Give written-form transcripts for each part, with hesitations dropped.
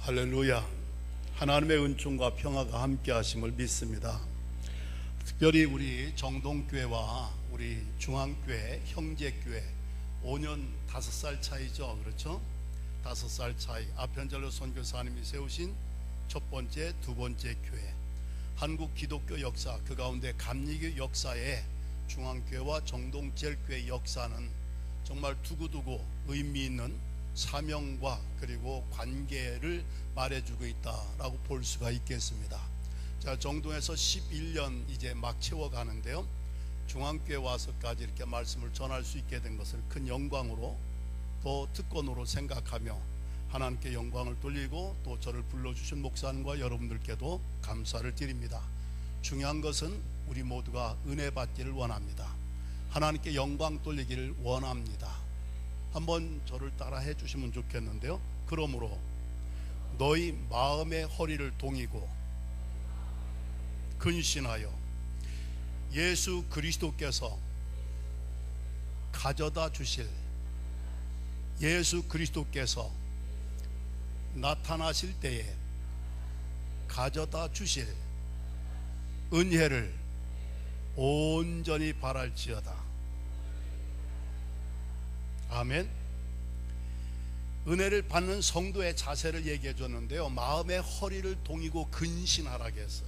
할렐루야. 하나님의 은총과 평화가 함께 하심을 믿습니다. 특별히 우리 정동교회와 우리 중앙교회, 형제교회 5년 5살 차이죠. 그렇죠? 5살 차이. 아편젤로 선교사님이 세우신 첫 번째, 두 번째 교회, 한국 기독교 역사, 그 가운데 감리교 역사에 중앙교회와 정동제일교회 역사는 정말 두고두고 의미 있는 사명과 그리고 관계를 말해주고 있다라고 볼 수가 있겠습니다. 자, 정동에서 11년 이제 막 채워가는데요, 중앙교회 와서까지 이렇게 말씀을 전할 수 있게 된 것을 큰 영광으로, 또 특권으로 생각하며 하나님께 영광을 돌리고, 또 저를 불러주신 목사님과 여러분들께도 감사를 드립니다. 중요한 것은 우리 모두가 은혜 받기를 원합니다. 하나님께 영광 돌리기를 원합니다. 한번 저를 따라 해주시면 좋겠는데요. 그러므로 너희 마음의 허리를 동이고 근신하여 예수 그리스도께서 가져다 주실, 예수 그리스도께서 나타나실 때에 가져다 주실 은혜를 온전히 바랄지어다. 아멘. 은혜를 받는 성도의 자세를 얘기해 줬는데요, 마음의 허리를 동이고 근신하라고 했어요.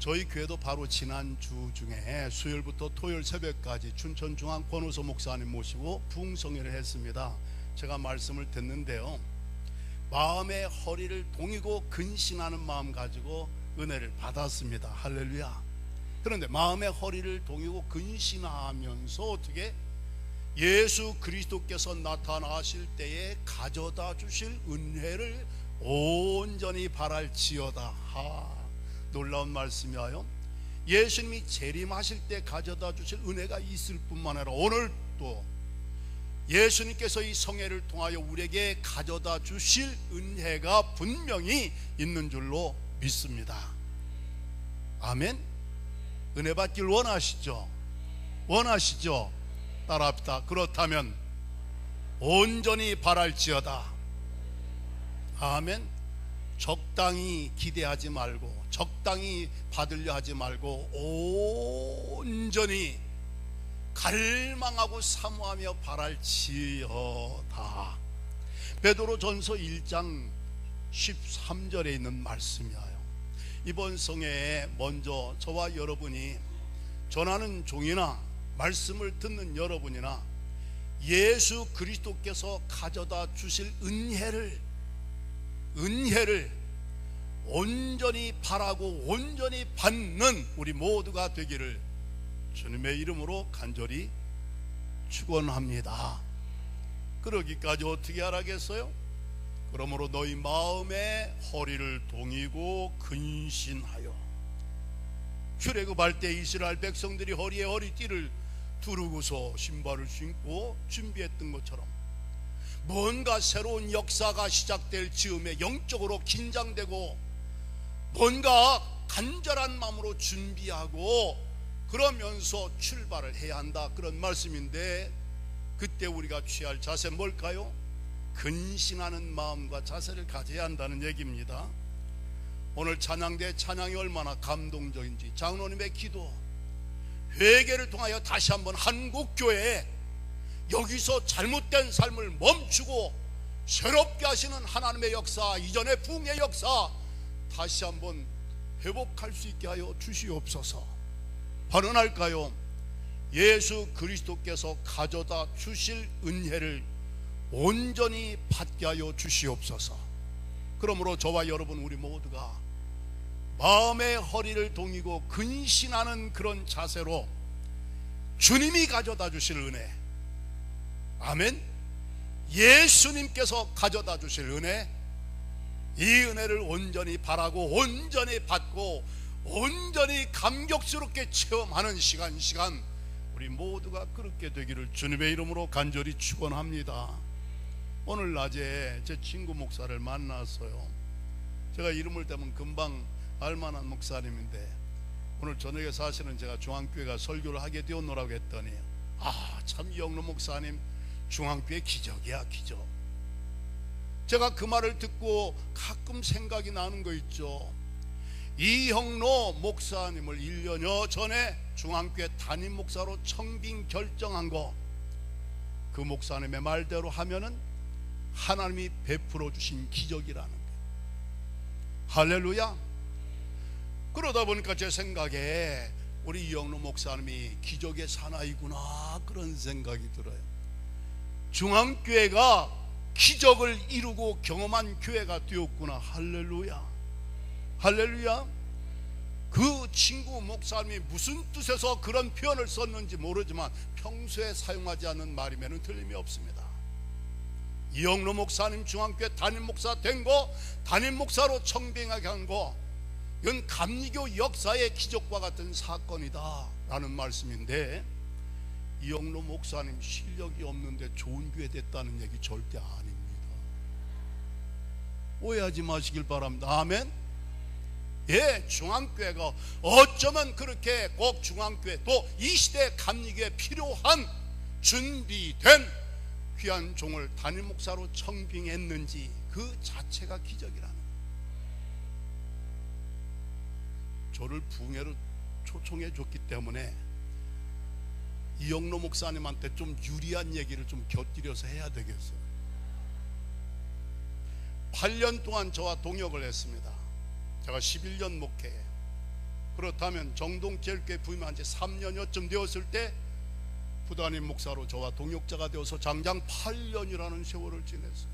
저희 교회도 바로 지난주 중에 수요일부터 토요일 새벽까지 춘천중앙 권호서 목사님 모시고 부흥성회를 했습니다. 제가 말씀을 듣는데요, 마음의 허리를 동이고 근신하는 마음 가지고 은혜를 받았습니다. 할렐루야. 그런데 마음의 허리를 동이고 근신하면서 어떻게 예수 그리스도께서 나타나실 때에 가져다 주실 은혜를 온전히 바랄지어다. 놀라운 말씀이에요. 예수님이 재림하실 때 가져다 주실 은혜가 있을 뿐만 아니라 오늘 또 예수님께서 이 성회를 통하여 우리에게 가져다 주실 은혜가 분명히 있는 줄로 믿습니다. 아멘. 은혜 받길 원하시죠? 원하시죠? 따라합시다. 그렇다면 온전히 바랄지어다. 아멘. 적당히 기대하지 말고, 적당히 받으려 하지 말고, 온전히 갈망하고 사모하며 바랄지어다. 베드로전서 1장 13절에 있는 말씀이에요. 이번 성회에 먼저 저와 여러분이, 전하는 종이나 말씀을 듣는 여러분이나 예수 그리스도께서 가져다 주실 은혜를 온전히 바라고 온전히 받는 우리 모두가 되기를 주님의 이름으로 간절히 축원합니다. 그러기까지 어떻게 하라겠어요? 그러므로 너희 마음의 허리를 동이고 근신하여. 출애굽할 때 이스라엘 백성들이 허리에 허리띠를 두르고서 신발을 신고 준비했던 것처럼 뭔가 새로운 역사가 시작될 즈음에 영적으로 긴장되고 뭔가 간절한 마음으로 준비하고 그러면서 출발을 해야 한다, 그런 말씀인데, 그때 우리가 취할 자세 뭘까요? 근신하는 마음과 자세를 가져야 한다는 얘기입니다. 오늘 찬양대 찬양이 얼마나 감동적인지, 장로님의 기도, 회개를 통하여 다시 한번 한국교회에 여기서 잘못된 삶을 멈추고 새롭게 하시는 하나님의 역사, 이전의 부흥의 역사 다시 한번 회복할 수 있게 하여 주시옵소서. 발언할까요? 예수 그리스도께서 가져다 주실 은혜를 온전히 받게 하여 주시옵소서. 그러므로 저와 여러분 우리 모두가 마음의 허리를 동이고 근신하는 그런 자세로 주님이 가져다 주실 은혜, 아멘, 예수님께서 가져다 주실 은혜, 이 은혜를 온전히 바라고 온전히 받고 온전히 감격스럽게 체험하는 시간 우리 모두가 그렇게 되기를 주님의 이름으로 간절히 축원합니다. 오늘 낮에 제 친구 목사를 만났어요. 제가 이름을 대면 금방 알만한 목사님인데, 오늘 저녁에 사실은 제가 중앙교회가 설교를 하게 되었노라고 했더니, 참 영로 목사님 중앙교회 기적이야, 기적. 제가 그 말을 듣고 가끔 생각이 나는 거 있죠. 이형로 목사님을 1년여 전에 중앙교회 담임 목사로 청빙 결정한 거, 그 목사님의 말대로 하면은 하나님이 베풀어 주신 기적이라는 거예요. 할렐루야. 그러다 보니까 제 생각에 우리 이영로 목사님이 기적의 사나이구나, 그런 생각이 들어요. 중앙교회가 기적을 이루고 경험한 교회가 되었구나. 할렐루야. 할렐루야. 그 친구 목사님이 무슨 뜻에서 그런 표현을 썼는지 모르지만 평소에 사용하지 않는 말이면 틀림이 없습니다. 이영로 목사님 중앙교회 담임 목사 된 거, 담임 목사로 청빙하게 한 거, 이건 감리교 역사의 기적과 같은 사건이다 라는 말씀인데, 이영로 목사님 실력이 없는데 좋은 교회 됐다는 얘기 절대 아닙니다. 오해하지 마시길 바랍니다. 아멘. 예, 중앙교회가 어쩌면 그렇게 꼭 중앙교회, 또 이 시대 감리교에 필요한 준비된 귀한 종을 담임 목사로 청빙했는지 그 자체가 기적이라는, 저를 부흥회로 초청해 줬기 때문에 이영로 목사님한테 좀 유리한 얘기를 좀 곁들여서 해야 되겠어요. 8년 동안 저와 동역을 했습니다. 제가 11년 목회에, 그렇다면 정동제일교회 부임한 지 3년여쯤 되었을 때 부담임 목사로 저와 동역자가 되어서 장장 8년이라는 세월을 지냈어요.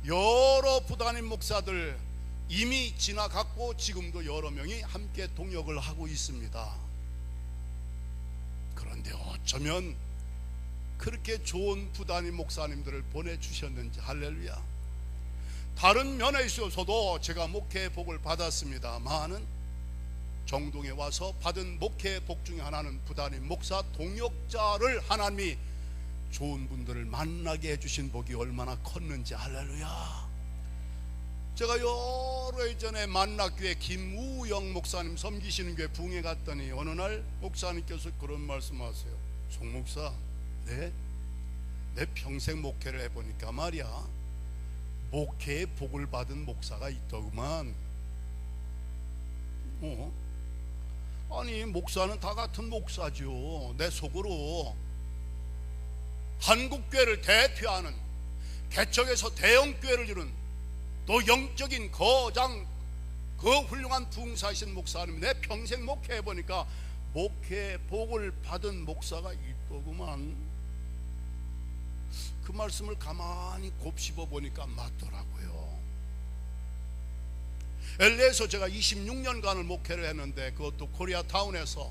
여러 부담임 목사들 이미 지나갔고 지금도 여러 명이 함께 동역을 하고 있습니다. 그런데 어쩌면 그렇게 좋은 부담임 목사님들을 보내주셨는지, 할렐루야. 다른 면에 있어서도 제가 목회의 복을 받았습니다만은 정동에 와서 받은 목회의 복 중에 하나는 부담임 목사 동역자를 하나님이 좋은 분들을 만나게 해주신 복이 얼마나 컸는지, 할렐루야. 제가 여러 해 전에 만락교회 김우영 목사님 섬기시는 교회 부흥회 갔더니 어느 날 목사님께서 그런 말씀하세요. 송 목사, 내 평생 목회를 해보니까 말이야, 목회의 복을 받은 목사가 있더구만. 아니, 목사는 다 같은 목사죠. 내 속으로 한국교회를 대표하는, 개척에서 대형교회를 이룬 또 영적인 거장, 그 훌륭한 부흥사이신 목사님, 내 평생 목회해보니까 목회의 복을 받은 목사가 있더구만. 그 말씀을 가만히 곱씹어 보니까 맞더라고요. LA에서 제가 26년간을 목회를 했는데, 그것도 코리아타운에서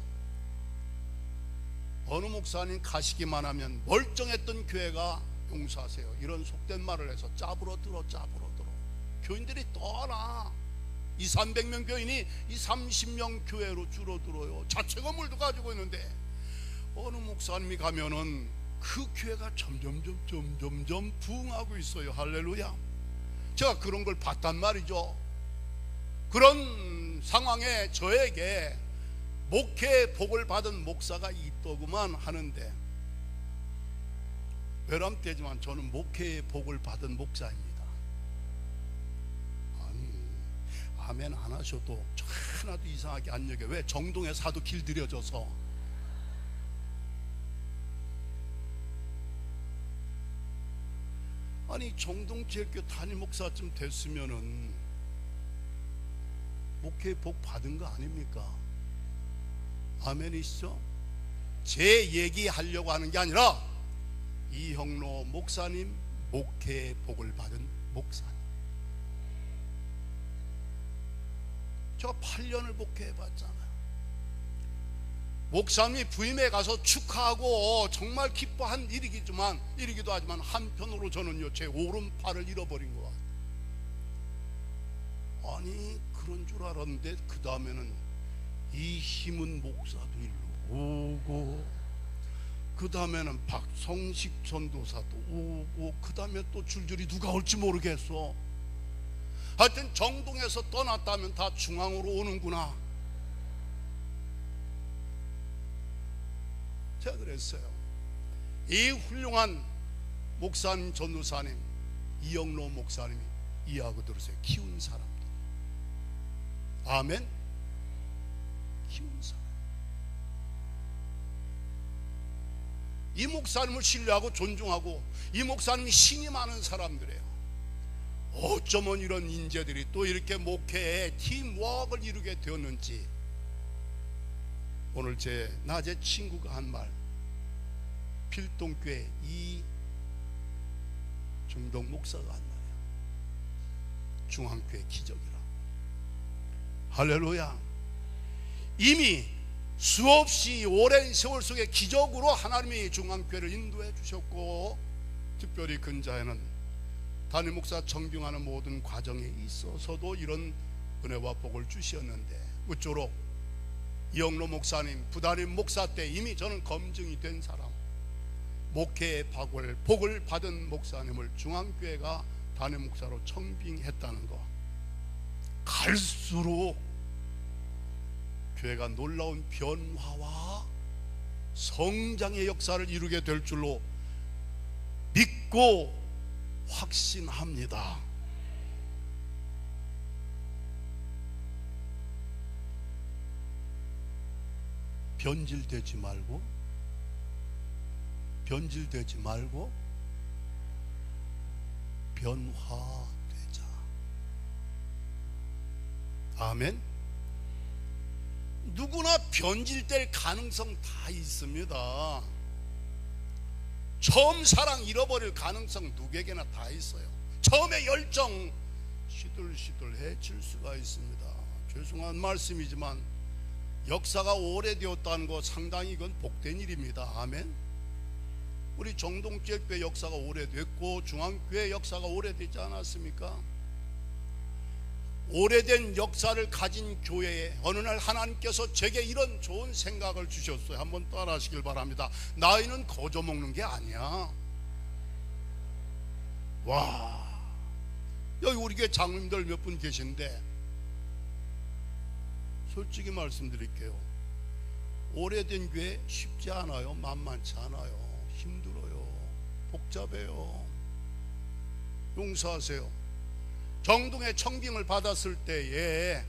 어느 목사님 가시기만 하면 멀쩡했던 교회가 용서하세요, 이런 속된 말을 해서 짜부러 들어. 교인들이 떠나 200~300명 교인이 20~30명 교회로 줄어들어요. 자체 건물도 가지고 있는데 어느 목사님이 가면은 그 교회가 점점 부흥하고 있어요. 할렐루야. 제가 그런 걸 봤단 말이죠. 그런 상황에 저에게 목회의 복을 받은 목사가 있더구만 하는데, 외람되지만 저는 목회의 복을 받은 목사입니다. 아니, 아멘 안 하셔도 하나도 이상하게 안 여겨. 왜? 정동에 사도 길들여져서. 아니, 정동제일교 담임 목사쯤 됐으면은 목회 복 받은 거 아닙니까? 아멘이시죠? 제 얘기하려고 하는 게 아니라 이형로 목사님 목회 복을 받은 목사님, 제가 8년을 목회해봤잖아요. 목사님이 부임에 가서 축하하고 정말 기뻐한 일이기도 하지만 한편으로 저는요, 제 오른팔을 잃어버린 것 같아요. 아니, 그런 줄 알았는데 그 다음에는 이희문 목사도 일로 오고, 그 다음에는 박성식 전도사도 오고, 그 다음에 또 줄줄이 누가 올지 모르겠어. 하여튼 정동에서 떠났다면 다 중앙으로 오는구나. 제가 그랬어요. 이 훌륭한 목사님, 전도사님, 이영로 목사님이 이해하고 들으세요. 키운 사람들. 아멘. 키운 사람. 이 목사님을 신뢰하고 존중하고 이 목사님이 신이 많은 사람들이에요. 어쩌면 이런 인재들이 또 이렇게 목회에 팀워크를 이루게 되었는지. 오늘 제 낮에 친구가 한 말, 필동교회 이중동 목사가 한 말이야. 중앙교회 기적이라. 할렐루야. 이미 수없이 오랜 세월 속에 기적으로 하나님이 중앙교회를 인도해 주셨고, 특별히 근자에는 담임 목사 정빙하는 모든 과정에 있어서도 이런 은혜와 복을 주셨는데, 무쪼록 이영로 목사님, 부담임 목사 때 이미 저는 검증이 된 사람, 목회의 복을 받은 목사님을 중앙교회가 담임 목사로 청빙했다는 거, 갈수록 교회가 놀라운 변화와 성장의 역사를 이루게 될 줄로 믿고 확신합니다. 변질되지 말고 변화되자. 아멘. 누구나 변질될 가능성 다 있습니다. 처음 사랑 잃어버릴 가능성 누구에게나 다 있어요. 처음에 열정 시들시들해질 수가 있습니다. 죄송한 말씀이지만 역사가 오래되었다는 거 상당히 이건 복된 일입니다. 아멘. 우리 정동제교회 역사가 오래됐고 중앙교회 역사가 오래되지 않았습니까? 오래된 역사를 가진 교회에 어느 날 하나님께서 제게 이런 좋은 생각을 주셨어요. 한번 따라 하시길 바랍니다. 나이는 거저 먹는 게 아니야. 와, 여기 우리 교회 장로님들 몇 분 계신데 솔직히 말씀드릴게요. 오래된 교회 쉽지 않아요. 만만치 않아요. 힘들어요. 복잡해요. 용서하세요. 정동의 청빙을 받았을 때에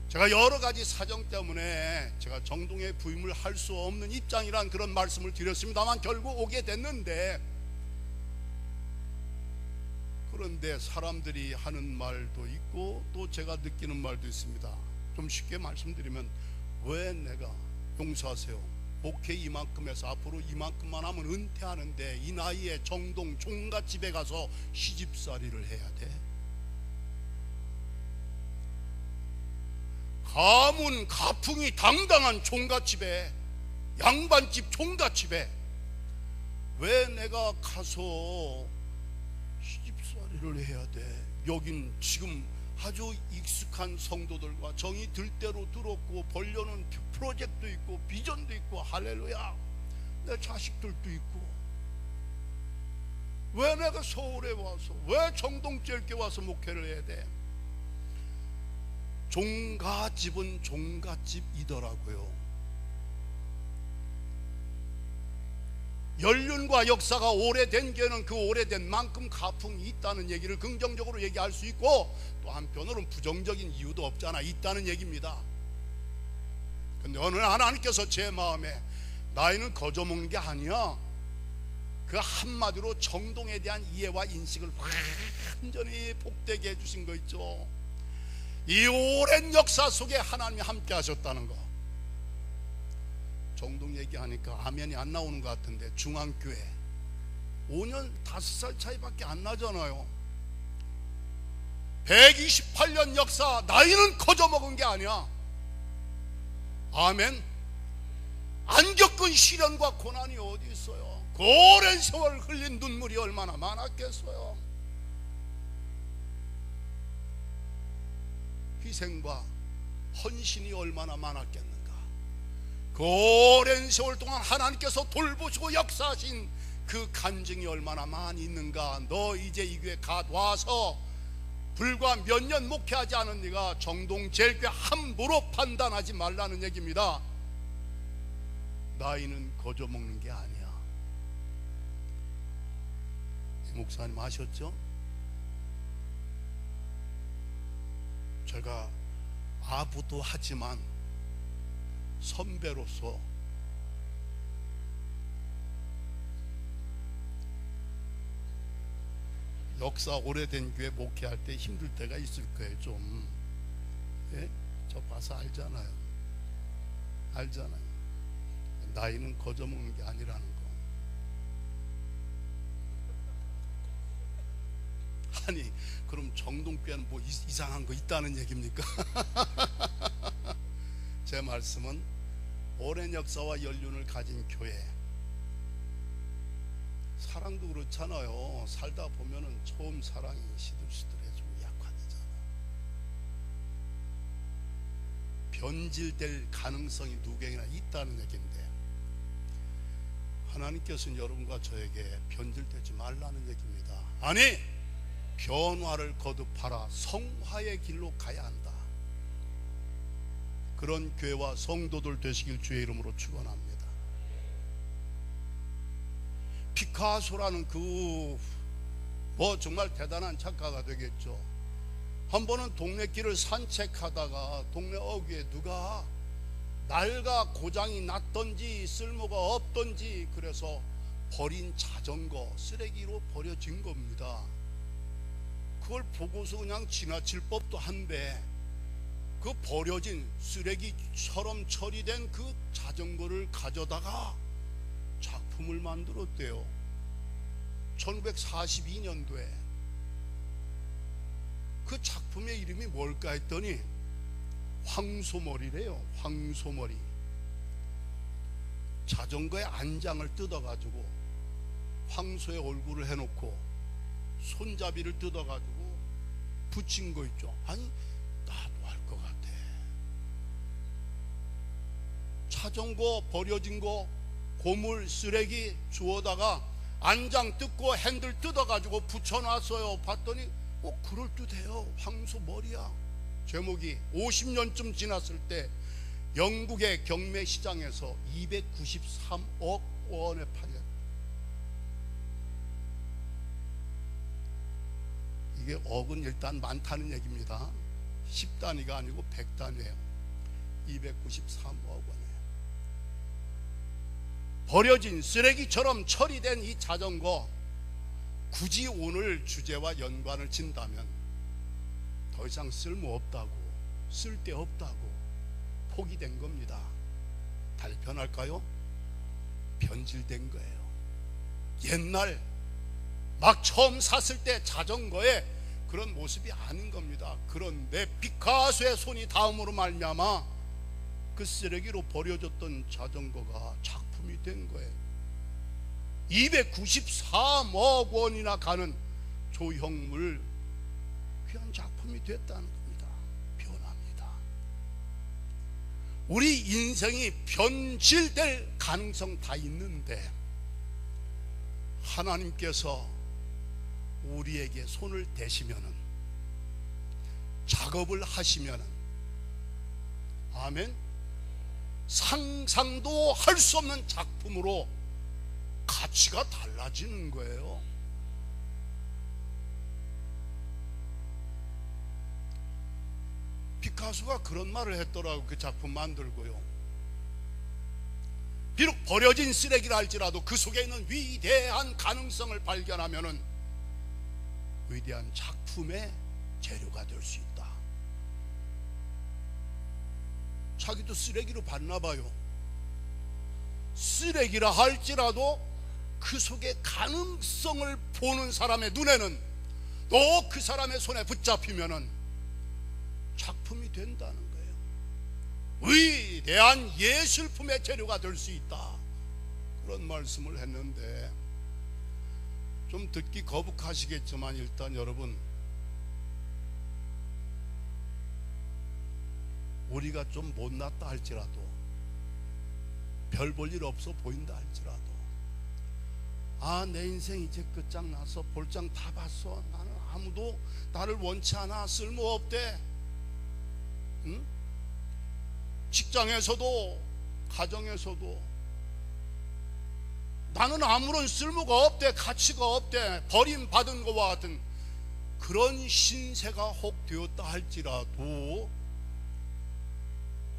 제가 여러 가지 사정 때문에 제가 정동의 부임을 할 수 없는 입장이란 그런 말씀을 드렸습니다만 결국 오게 됐는데, 그런데 사람들이 하는 말도 있고 또 제가 느끼는 말도 있습니다. 좀 쉽게 말씀드리면, 왜 내가, 용서하세요, 목회 이만큼에서 앞으로 이만큼만 하면 은퇴하는데 이 나이에 정동 종갓집에 가서 시집살이를 해야 돼? 가문 가풍이 당당한 종갓집에, 양반집 종갓집에 왜 내가 가서 시집살이를 해야 돼? 여긴 지금 아주 익숙한 성도들과 정이 들 대로 들었고 벌려는 프로젝트도 있고 비전도 있고, 할렐루야, 내 자식들도 있고, 왜 내가 서울에 와서, 왜 정동제일교회 와서 목회를 해야 돼? 종갓집은 종갓집이더라고요. 연륜과 역사가 오래된 교회는 그 오래된 만큼 가풍이 있다는 얘기를 긍정적으로 얘기할 수 있고, 또 한편으로는 부정적인 이유도 없잖아, 있다는 얘기입니다. 근데 어느 날 하나님께서 제 마음에 나이는 거저 먹는 게 아니야, 그 한마디로 정동에 대한 이해와 인식을 완전히 복되게 해주신 거 있죠. 이 오랜 역사 속에 하나님이 함께 하셨다는 거. 정동 얘기하니까 아멘이 안 나오는 것 같은데, 중앙교회 5년 5살 차이밖에 안 나잖아요. 128년 역사, 나이는 거저 먹은 게 아니야. 아멘. 안 겪은 시련과 고난이 어디 있어요? 그 오랜 세월 흘린 눈물이 얼마나 많았겠어요. 희생과 헌신이 얼마나 많았겠는가. 그 오랜 세월 동안 하나님께서 돌보시고 역사하신 그 간증이 얼마나 많이 있는가. 너 이제 이 교회 갓 와서 불과 몇 년 목회하지 않은 네가 정동제일교회 함부로 판단하지 말라는 얘기입니다. 나이는 거저 먹는 게 아니야. 목사님 아셨죠? 제가 아부도 하지만 선배로서 역사 오래된 교회 목회할 때 힘들 때가 있을 거예요. 좀 예? 저 봐서 알잖아요. 나이는 거저먹는 게 아니라는 거. 아니 그럼 정동교회는 뭐 이상한 거 있다는 얘기입니까? 제 말씀은 오랜 역사와 연륜을 가진 교회, 사랑도 그렇잖아요. 살다 보면은 처음 사랑이 시들시들해지고 약화되잖아. 변질될 가능성이 누구에게나 있다는 얘기인데, 하나님께서는 여러분과 저에게 변질되지 말라는 얘기입니다. 아니, 변화를 거듭하라. 성화의 길로 가야 한다. 그런 교회와 성도들 되시길 주의 이름으로 축원합니다. 피카소라는 정말 대단한 작가가 되겠죠. 한 번은 동네 길을 산책하다가 동네 어귀에 누가 낡아 고장이 났던지 쓸모가 없던지 그래서 버린 자전거, 쓰레기로 버려진 겁니다. 그걸 보고서 그냥 지나칠 법도 한데, 그 버려진 쓰레기처럼 처리된 그 자전거를 가져다가 작품을 만들었대요. 1942년도에. 그 작품의 이름이 뭘까 했더니 황소머리래요. 황소머리. 자전거의 안장을 뜯어가지고 황소의 얼굴을 해놓고 손잡이를 뜯어가지고 붙인 거 있죠. 아니 나도 할 것 같아. 자전거 버려진 거, 고물 쓰레기 주워다가 안장 뜯고 핸들 뜯어가지고 붙여놨어요. 봤더니 그럴듯해요. 황소머리야. 제목이 50년쯤 지났을 때 영국의 경매 시장에서 293억 원에 팔렸다. 이게 억은 일단 많다는 얘기입니다. 10단위가 아니고 100단위예요. 293억 원이에요. 버려진 쓰레기처럼 처리된 이 자전거, 굳이 오늘 주제와 연관을 진다면 더 이상 쓸모없다고, 쓸데없다고 포기된 겁니다. 달 변할까요? 변질된 거예요. 옛날 막 처음 샀을 때 자전거에 그런 모습이 아닌 겁니다. 그런데 피카소의 손이 닿음으로 말미암아 그 쓰레기로 버려졌던 자전거가 작품이 된 거예요. 293억 원이나 가는 조형물, 귀한 작품이 됐다는 겁니다. 변합니다. 우리 인생이 변질될 가능성 다 있는데 하나님께서 우리에게 손을 대시면은, 작업을 하시면은, 아멘, 상상도 할 수 없는 작품으로 가치가 달라지는 거예요. 피카소가 그런 말을 했더라고. 그 작품 만들고요, 비록 버려진 쓰레기라 할지라도 그 속에 있는 위대한 가능성을 발견하면은 위대한 작품의 재료가 될 수 있다. 자기도 쓰레기로 봤나 봐요. 쓰레기라 할지라도 그 속에 가능성을 보는 사람의 눈에는, 또 그 사람의 손에 붙잡히면은 작품이 된다는 거예요. 위대한 예술품의 재료가 될 수 있다. 그런 말씀을 했는데, 좀 듣기 거북하시겠지만 일단 여러분, 우리가 좀 못났다 할지라도, 별 볼 일 없어 보인다 할지라도, 내 인생 이제 끝장나서 볼장 다 봤어, 나는 아무도 나를 원치 않아, 쓸모없대, 응? 직장에서도 가정에서도 나는 아무런 쓸모가 없대, 가치가 없대, 버림받은 것과 같은 그런 신세가 혹 되었다 할지라도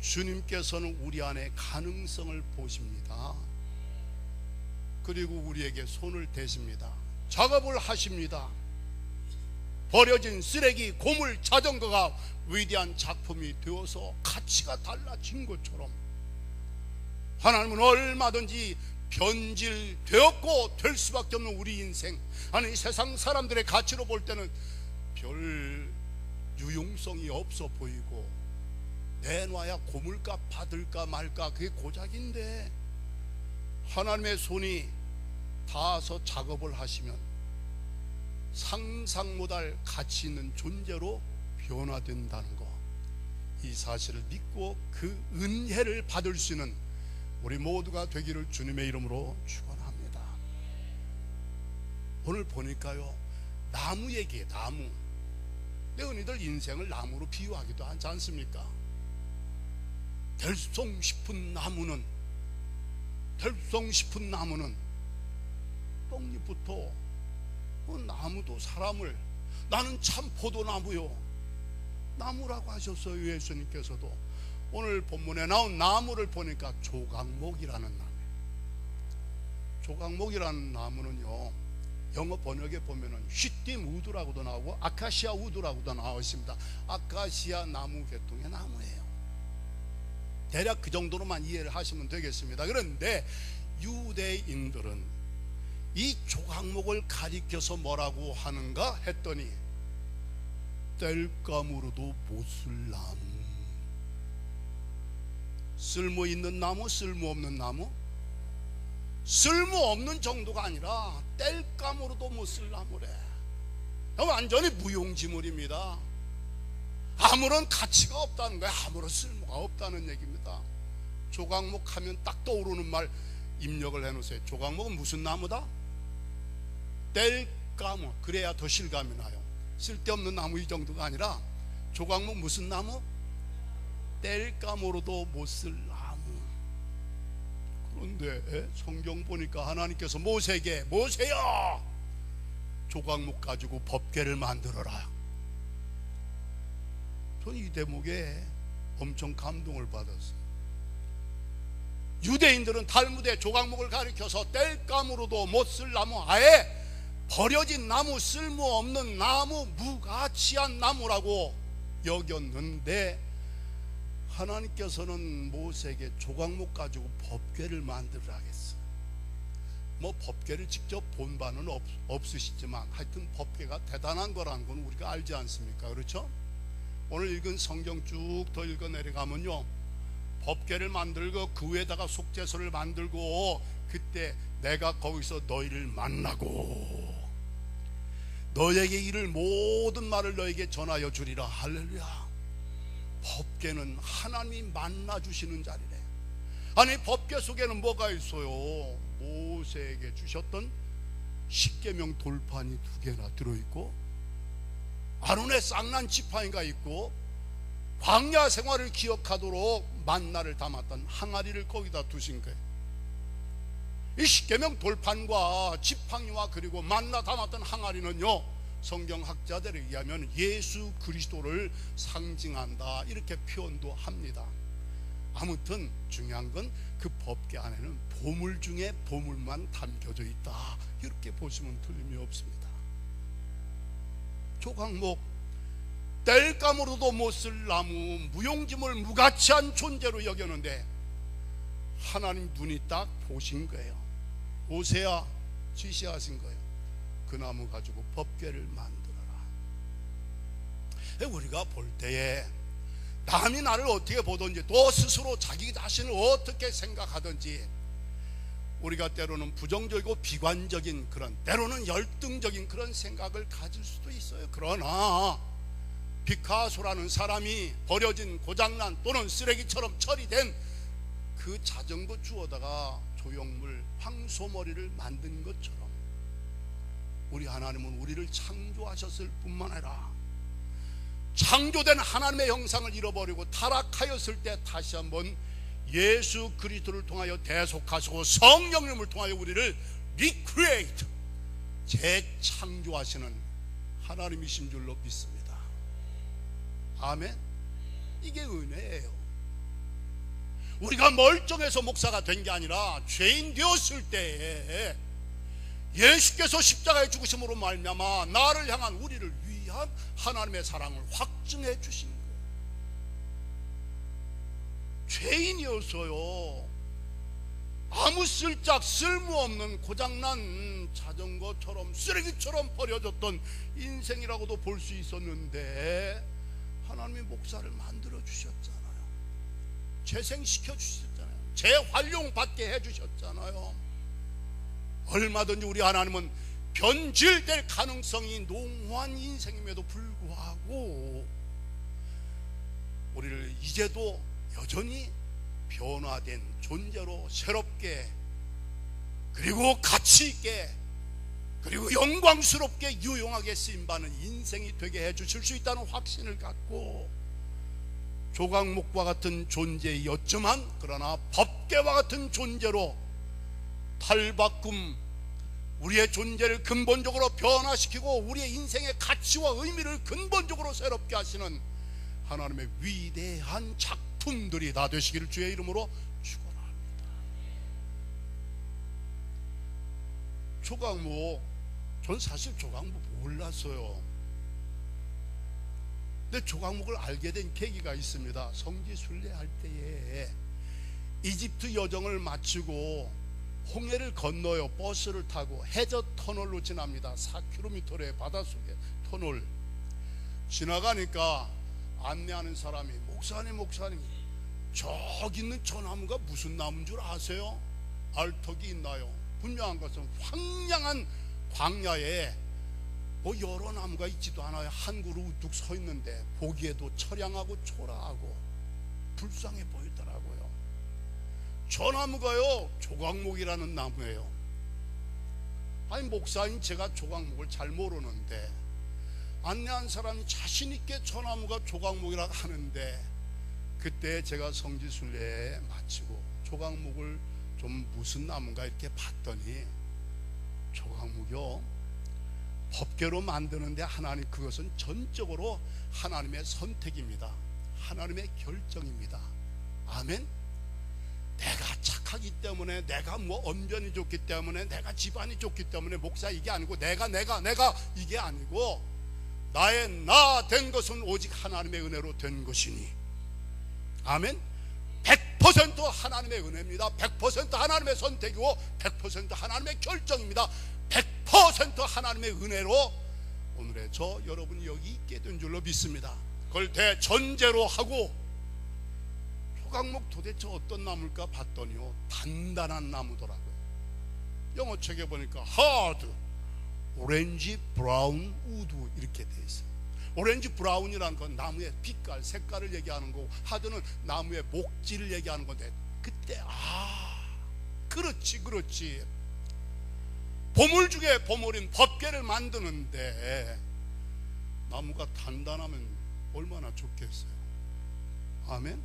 주님께서는 우리 안에 가능성을 보십니다. 그리고 우리에게 손을 대십니다. 작업을 하십니다. 버려진 쓰레기, 고물, 자전거가 위대한 작품이 되어서 가치가 달라진 것처럼 하나님은 얼마든지 변질되었고 될 수밖에 없는 우리 인생, 아니 세상 사람들의 가치로 볼 때는 별 유용성이 없어 보이고 내놔야 고물값 받을까 말까 그게 고작인데, 하나님의 손이 닿아서 작업을 하시면 상상 못할 가치 있는 존재로 변화된다는 것, 이 사실을 믿고 그 은혜를 받을 수 있는 우리 모두가 되기를 주님의 이름으로 축원합니다. 오늘 보니까요, 나무 얘기에 나무. 흔히들 인생을 나무로 비유하기도 하지 않습니까? 될송 싶은 나무는 떡잎부터 나무도 사람을, 나는 참 포도나무요, 나무라고 하셨어요, 예수님께서도. 오늘 본문에 나온 나무를 보니까 조각목이라는 나무예요. 조각목이라는 나무는요, 영어 번역에 보면은 휘띠 우드라고도 나오고 아카시아 우드라고도 나와 있습니다. 아카시아 나무 계통의 나무예요. 대략 그 정도로만 이해를 하시면 되겠습니다. 그런데 유대인들은 이 조각목을 가리켜서 뭐라고 하는가 했더니 땔감으로도 못쓸 나무. 쓸모 있는 나무, 쓸모 없는 나무? 쓸모 없는 정도가 아니라 땔감으로도 못 쓸 나무래. 완전히 무용지물입니다. 아무런 가치가 없다는 거야. 아무런 쓸모가 없다는 얘기입니다. 조각목 하면 딱 떠오르는 말 입력을 해놓으세요. 조각목은 무슨 나무다? 땔감으로. 그래야 더 실감이 나요. 쓸데없는 나무 이 정도가 아니라 조각목 무슨 나무? 땔감으로도 못 쓸 나무. 그런데 성경 보니까 하나님께서 모세에게, 모세야, 조각목 가지고 법궤를 만들어라. 저는 이 대목에 엄청 감동을 받았어요. 유대인들은 탈무드에 조각목을 가리켜서 땔감으로도 못 쓸 나무, 아예 버려진 나무, 쓸모없는 나무, 무가치한 나무라고 여겼는데, 하나님께서는 모세에게 조각목 가지고 법궤를 만들어라 하겠어요. 뭐 법궤를 직접 본 바는 없으시지만 하여튼 법궤가 대단한 거라는 건 우리가 알지 않습니까? 그렇죠? 오늘 읽은 성경 쭉 더 읽어 내려가면요, 법궤를 만들고 그 위에다가 속죄소를 만들고, 그때 내가 거기서 너희를 만나고 너에게 이를 모든 말을 너에게 전하여 주리라. 할렐루야. 법궤는 하나님이 만나주시는 자리래. 아니 법궤 속에는 뭐가 있어요? 모세에게 주셨던 십계명 돌판이 2개나 들어있고, 아론의 쌍난 지팡이가 있고, 광야 생활을 기억하도록 만나를 담았던 항아리를 거기다 두신 거예요. 이 십계명 돌판과 지팡이와 그리고 만나 담았던 항아리는요, 성경학자들에 의하면 예수 그리스도를 상징한다, 이렇게 표현도 합니다. 아무튼 중요한 건 그 법궤 안에는 보물 중에 보물만 담겨져 있다, 이렇게 보시면 틀림이 없습니다. 조각목, 땔감으로도 못 쓸 나무, 무용지물, 무가치한 존재로 여겼는데 하나님 눈이 딱 보신 거예요. 모세야, 지시하신 거예요. 그 나무 가지고 법궤를 만들어라. 우리가 볼 때에 남이 나를 어떻게 보든지, 또 스스로 자기 자신을 어떻게 생각하든지, 우리가 때로는 부정적이고 비관적인 그런, 때로는 열등적인 그런 생각을 가질 수도 있어요. 그러나 피카소라는 사람이 버려진 고장난 또는 쓰레기처럼 처리된 그 자전거 주워다가 조형물, 황소머리를 만든 것처럼 우리 하나님은 우리를 창조하셨을 뿐만 아니라 창조된 하나님의 형상을 잃어버리고 타락하였을 때 다시 한번 예수 그리스도를 통하여 대속하시고 성령님을 통하여 우리를 리크리에이트, 재창조하시는 하나님이신 줄로 믿습니다. 아멘. 이게 은혜예요. 우리가 멀쩡해서 목사가 된 게 아니라 죄인 되었을 때에 예수께서 십자가에 죽으심으로 말미암아 나를 향한, 우리를 위한 하나님의 사랑을 확증해 주신 거예요. 죄인이었어요. 아무 쓸모없는 고장난 자전거처럼, 쓰레기처럼 버려졌던 인생이라고도 볼 수 있었는데 하나님이 목사를 만들어 주셨잖아요. 재생시켜 주셨잖아요. 재활용받게 해 주셨잖아요. 얼마든지 우리 하나님은 변질될 가능성이 농후한 인생임에도 불구하고 우리를 이제도 여전히 변화된 존재로 새롭게, 그리고 가치있게, 그리고 영광스럽게 유용하게 쓰임받는 인생이 되게 해주실 수 있다는 확신을 갖고 조각목과 같은 존재였지만 그러나 법궤와 같은 존재로 탈바꿈, 우리의 존재를 근본적으로 변화시키고 우리의 인생의 가치와 의미를 근본적으로 새롭게 하시는 하나님의 위대한 작품들이 다 되시기를 주의 이름으로 축원합니다. 조각목, 전 사실 조각목 몰랐어요. 근데 조각목을 알게 된 계기가 있습니다. 성지 순례할 때에 이집트 여정을 마치고 홍해를 건너요. 버스를 타고 해저 터널로 지납니다. 4km의 바닷속에 터널 지나가니까 안내하는 사람이, 목사님 저기 있는 저 나무가 무슨 나무인 줄 아세요? 알턱이 있나요? 분명한 것은 황량한 광야에 뭐 여러 나무가 있지도 않아요. 한 그루 우뚝 서 있는데 보기에도 처량하고 초라하고 불쌍해 보이더라고요. 저 나무가요, 조각목이라는 나무예요. 아니 목사님, 제가 조각목을 잘 모르는데 안내한 사람이 자신 있게 저 나무가 조각목이라고 하는데, 그때 제가 성지순례 마치고 조각목을 좀 무슨 나무인가 이렇게 봤더니, 조각목이요, 법궤로 만드는데 하나님, 그것은 전적으로 하나님의 선택입니다. 하나님의 결정입니다. 아멘. 내가 착하기 때문에, 내가 뭐 언변이 좋기 때문에, 내가 집안이 좋기 때문에 목사 이게 아니고, 내가 이게 아니고, 나의 나 된 것은 오직 하나님의 은혜로 된 것이니, 아멘. 100% 하나님의 은혜입니다. 100% 하나님의 선택이고 100% 하나님의 결정입니다. 100% 하나님의 은혜로 오늘의 저 여러분이 여기 있게 된 줄로 믿습니다. 그걸 대전제로 하고, 조각목 도대체 어떤 나무일까 봤더니요, 단단한 나무더라고요. 영어책에 보니까 하드, 오렌지 브라운 우드 이렇게 돼 있어요. 오렌지 브라운이라는 건 나무의 빛깔, 색깔을 얘기하는 거고, 하드는 나무의 목질을 얘기하는 건데, 그때 그렇지 보물 중에 보물인 법궤를 만드는데 나무가 단단하면 얼마나 좋겠어요. 아멘.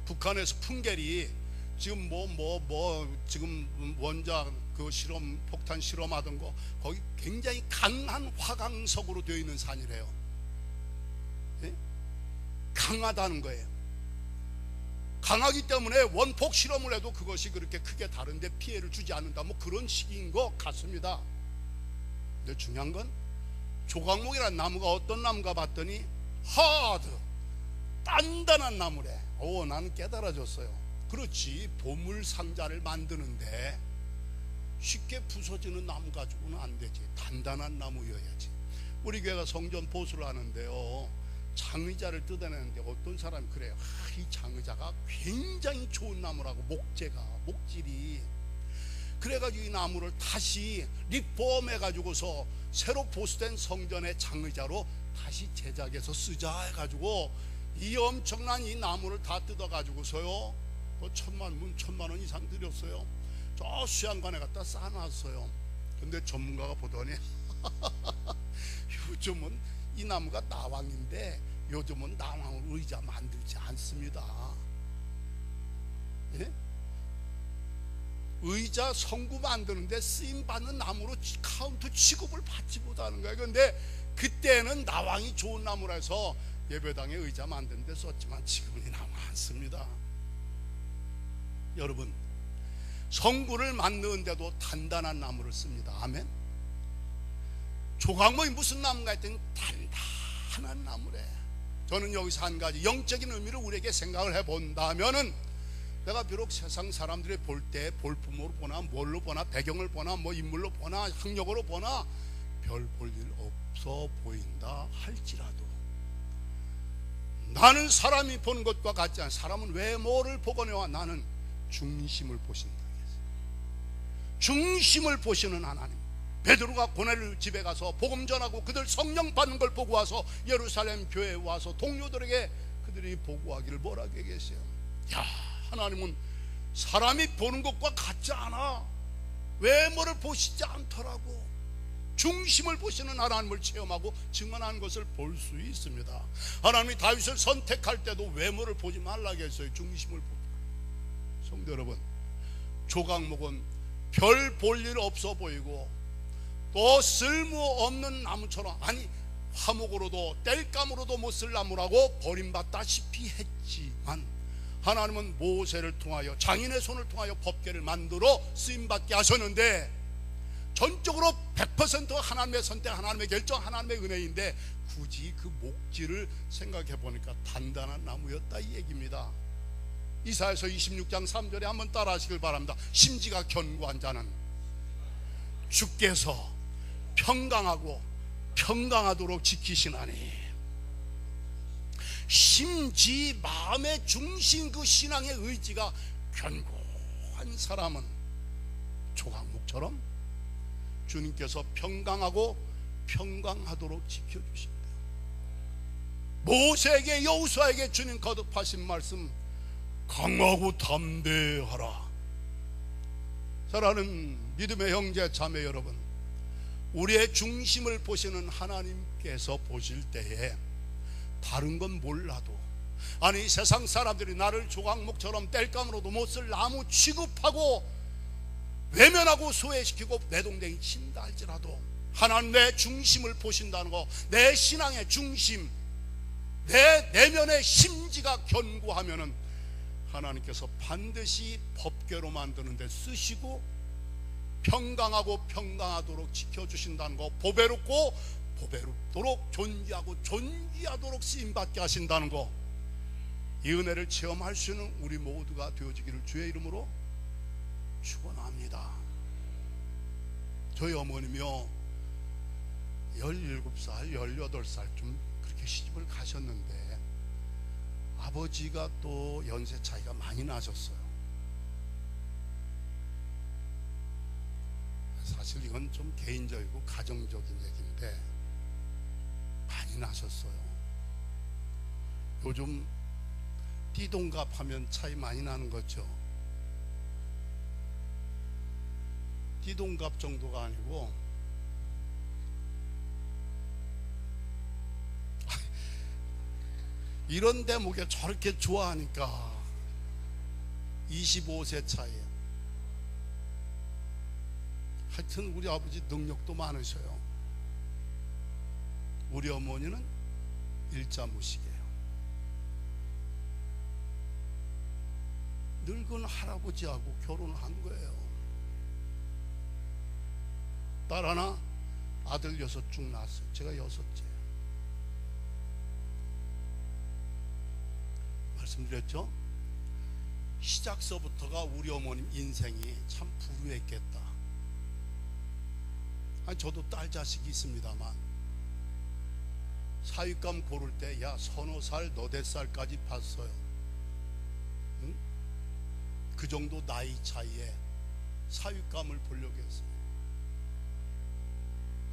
북한에서 풍계리 지금 지금 원자 그 실험, 폭탄 실험하던 거, 거기 굉장히 강한 화강석으로 되어 있는 산이래요. 네? 강하다는 거예요. 강하기 때문에 원폭 실험을 해도 그것이 그렇게 크게 다른데 피해를 주지 않는다, 뭐 그런 식인 것 같습니다. 근데 중요한 건 조각목이라는 나무가 어떤 나무가 봤더니 하드, 단단한 나무래. 나는 깨달아졌어요. 그렇지, 보물 상자를 만드는데 쉽게 부서지는 나무 가지고는 안 되지. 단단한 나무여야지. 우리 교회가 성전 보수를 하는데요, 장의자를 뜯어내는데 어떤 사람이 그래요. 이 장의자가 굉장히 좋은 나무라고, 목질이. 그래가지고 이 나무를 다시 리폼해가지고서 새로 보수된 성전의 장의자로 다시 제작해서 쓰자 해가지고 이 엄청난 이 나무를 다 뜯어가지고서요, 뭐 1,000만 원 이상 들였어요. 저 수양관에 갖다 쌓아놨어요. 근데 전문가가 보더니 요즘은 이 나무가 나왕인데 요즘은 나왕으로 의자 만들지 않습니다. 예? 의자 성구 만드는데 쓰임받는 나무로 카운트 취급을 받지 못하는 거예요. 그런데 그때는 나왕이 좋은 나무라 해서 예배당에 의자 만드는데 썼지만 지금은 이 나무 안 씁니다. 여러분, 성구를 만드는데도 단단한 나무를 씁니다. 아멘. 조각목이 무슨 나무가 했더니 단단한 나무래. 저는 여기서 한 가지 영적인 의미를 우리에게 생각을 해본다면은, 내가 비록 세상 사람들이 볼 때 볼품으로 보나 뭘로 보나 배경을 보나 뭐 인물로 보나 학력으로 보나 별 볼 일 없어 보인다 할지라도, 나는 사람이 보는 것과 같지 않아. 사람은 외모를 보거니와 나는 중심을 보신다. 중심을 보시는 하나님. 베드로가 고넬 집에 가서 복음 전하고 그들 성령 받는 걸 보고 와서 예루살렘 교회에 와서 동료들에게 그들이 보고하기를 뭐라고 얘기했어요? 야, 하나님은 사람이 보는 것과 같지 않아. 외모를 보시지 않더라고. 중심을 보시는 하나님을 체험하고 증언한 것을 볼 수 있습니다. 하나님이 다윗을 선택할 때도 외모를 보지 말라고 했어요. 중심을 보라. 성도 여러분, 조각목은 별 볼 일 없어 보이고 또 쓸모없는 나무처럼, 아니 화목으로도 땔감으로도 못 쓸 나무라고 버림받다시피 했지만, 하나님은 모세를 통하여 장인의 손을 통하여 법궤를 만들어 쓰임받게 하셨는데, 전적으로 100% 하나님의 선택, 하나님의 결정, 하나님의 은혜인데 굳이 그 목질을 생각해 보니까 단단한 나무였다 이 얘기입니다. 이사야서 26장 3절에 한번 따라 하시길 바랍니다. 심지가 견고한 자는 주께서 평강하고 평강하도록 지키시나니. 심지 마음의 중심, 그 신앙의 의지가 견고한 사람은 조각목처럼 주님께서 평강하고 평강하도록 지켜주십니다. 모세에게, 여호수아에게 주님 거듭하신 말씀, 강하고 담대하라. 사랑하는 믿음의 형제 자매 여러분, 우리의 중심을 보시는 하나님께서 보실 때에 다른 건 몰라도, 아니 세상 사람들이 나를 조각목처럼 땔감으로도 못 쓸 나무 취급하고 외면하고 소외시키고 내동댕이 친다 할지라도, 하나님 내 중심을 보신다는 거, 내 신앙의 중심, 내 내면의 심지가 견고하면은 하나님께서 반드시 법궤로 만드는 데 쓰시고 평강하고 평강하도록 지켜주신다는 거, 보배롭고 보배롭도록 존귀하고 존귀하도록 쓰임받게 하신다는 거, 이 은혜를 체험할 수 있는 우리 모두가 되어지기를 주의 이름으로 축원합니다. 저희 어머님이요 17살, 18살쯤 그렇게 시집을 가셨는데 아버지가 또 연세 차이가 많이 나셨어요. 사실 이건 좀 개인적이고 가정적인 얘기인데 많이 나셨어요. 요즘 띠동갑 하면 차이 많이 나는 거죠. 띠동갑 정도가 아니고 이런 대목에 저렇게 좋아하니까 25세 차이에요. 하여튼 우리 아버지 능력도 많으셔요. 우리 어머니는 일자무식이에요. 늙은 할아버지하고 결혼한 거예요. 딸 하나, 아들 6쭉 낳았어요. 제가 6째. 말씀드렸죠? 시작서부터가 우리 어머님 인생이 참 불우했겠다. 아니, 저도 딸 자식이 있습니다만 사윗감 고를 때 야 서너 살 너댓 살까지 봤어요. 응? 그 정도 나이 차이에 사윗감을 보려고 했어요.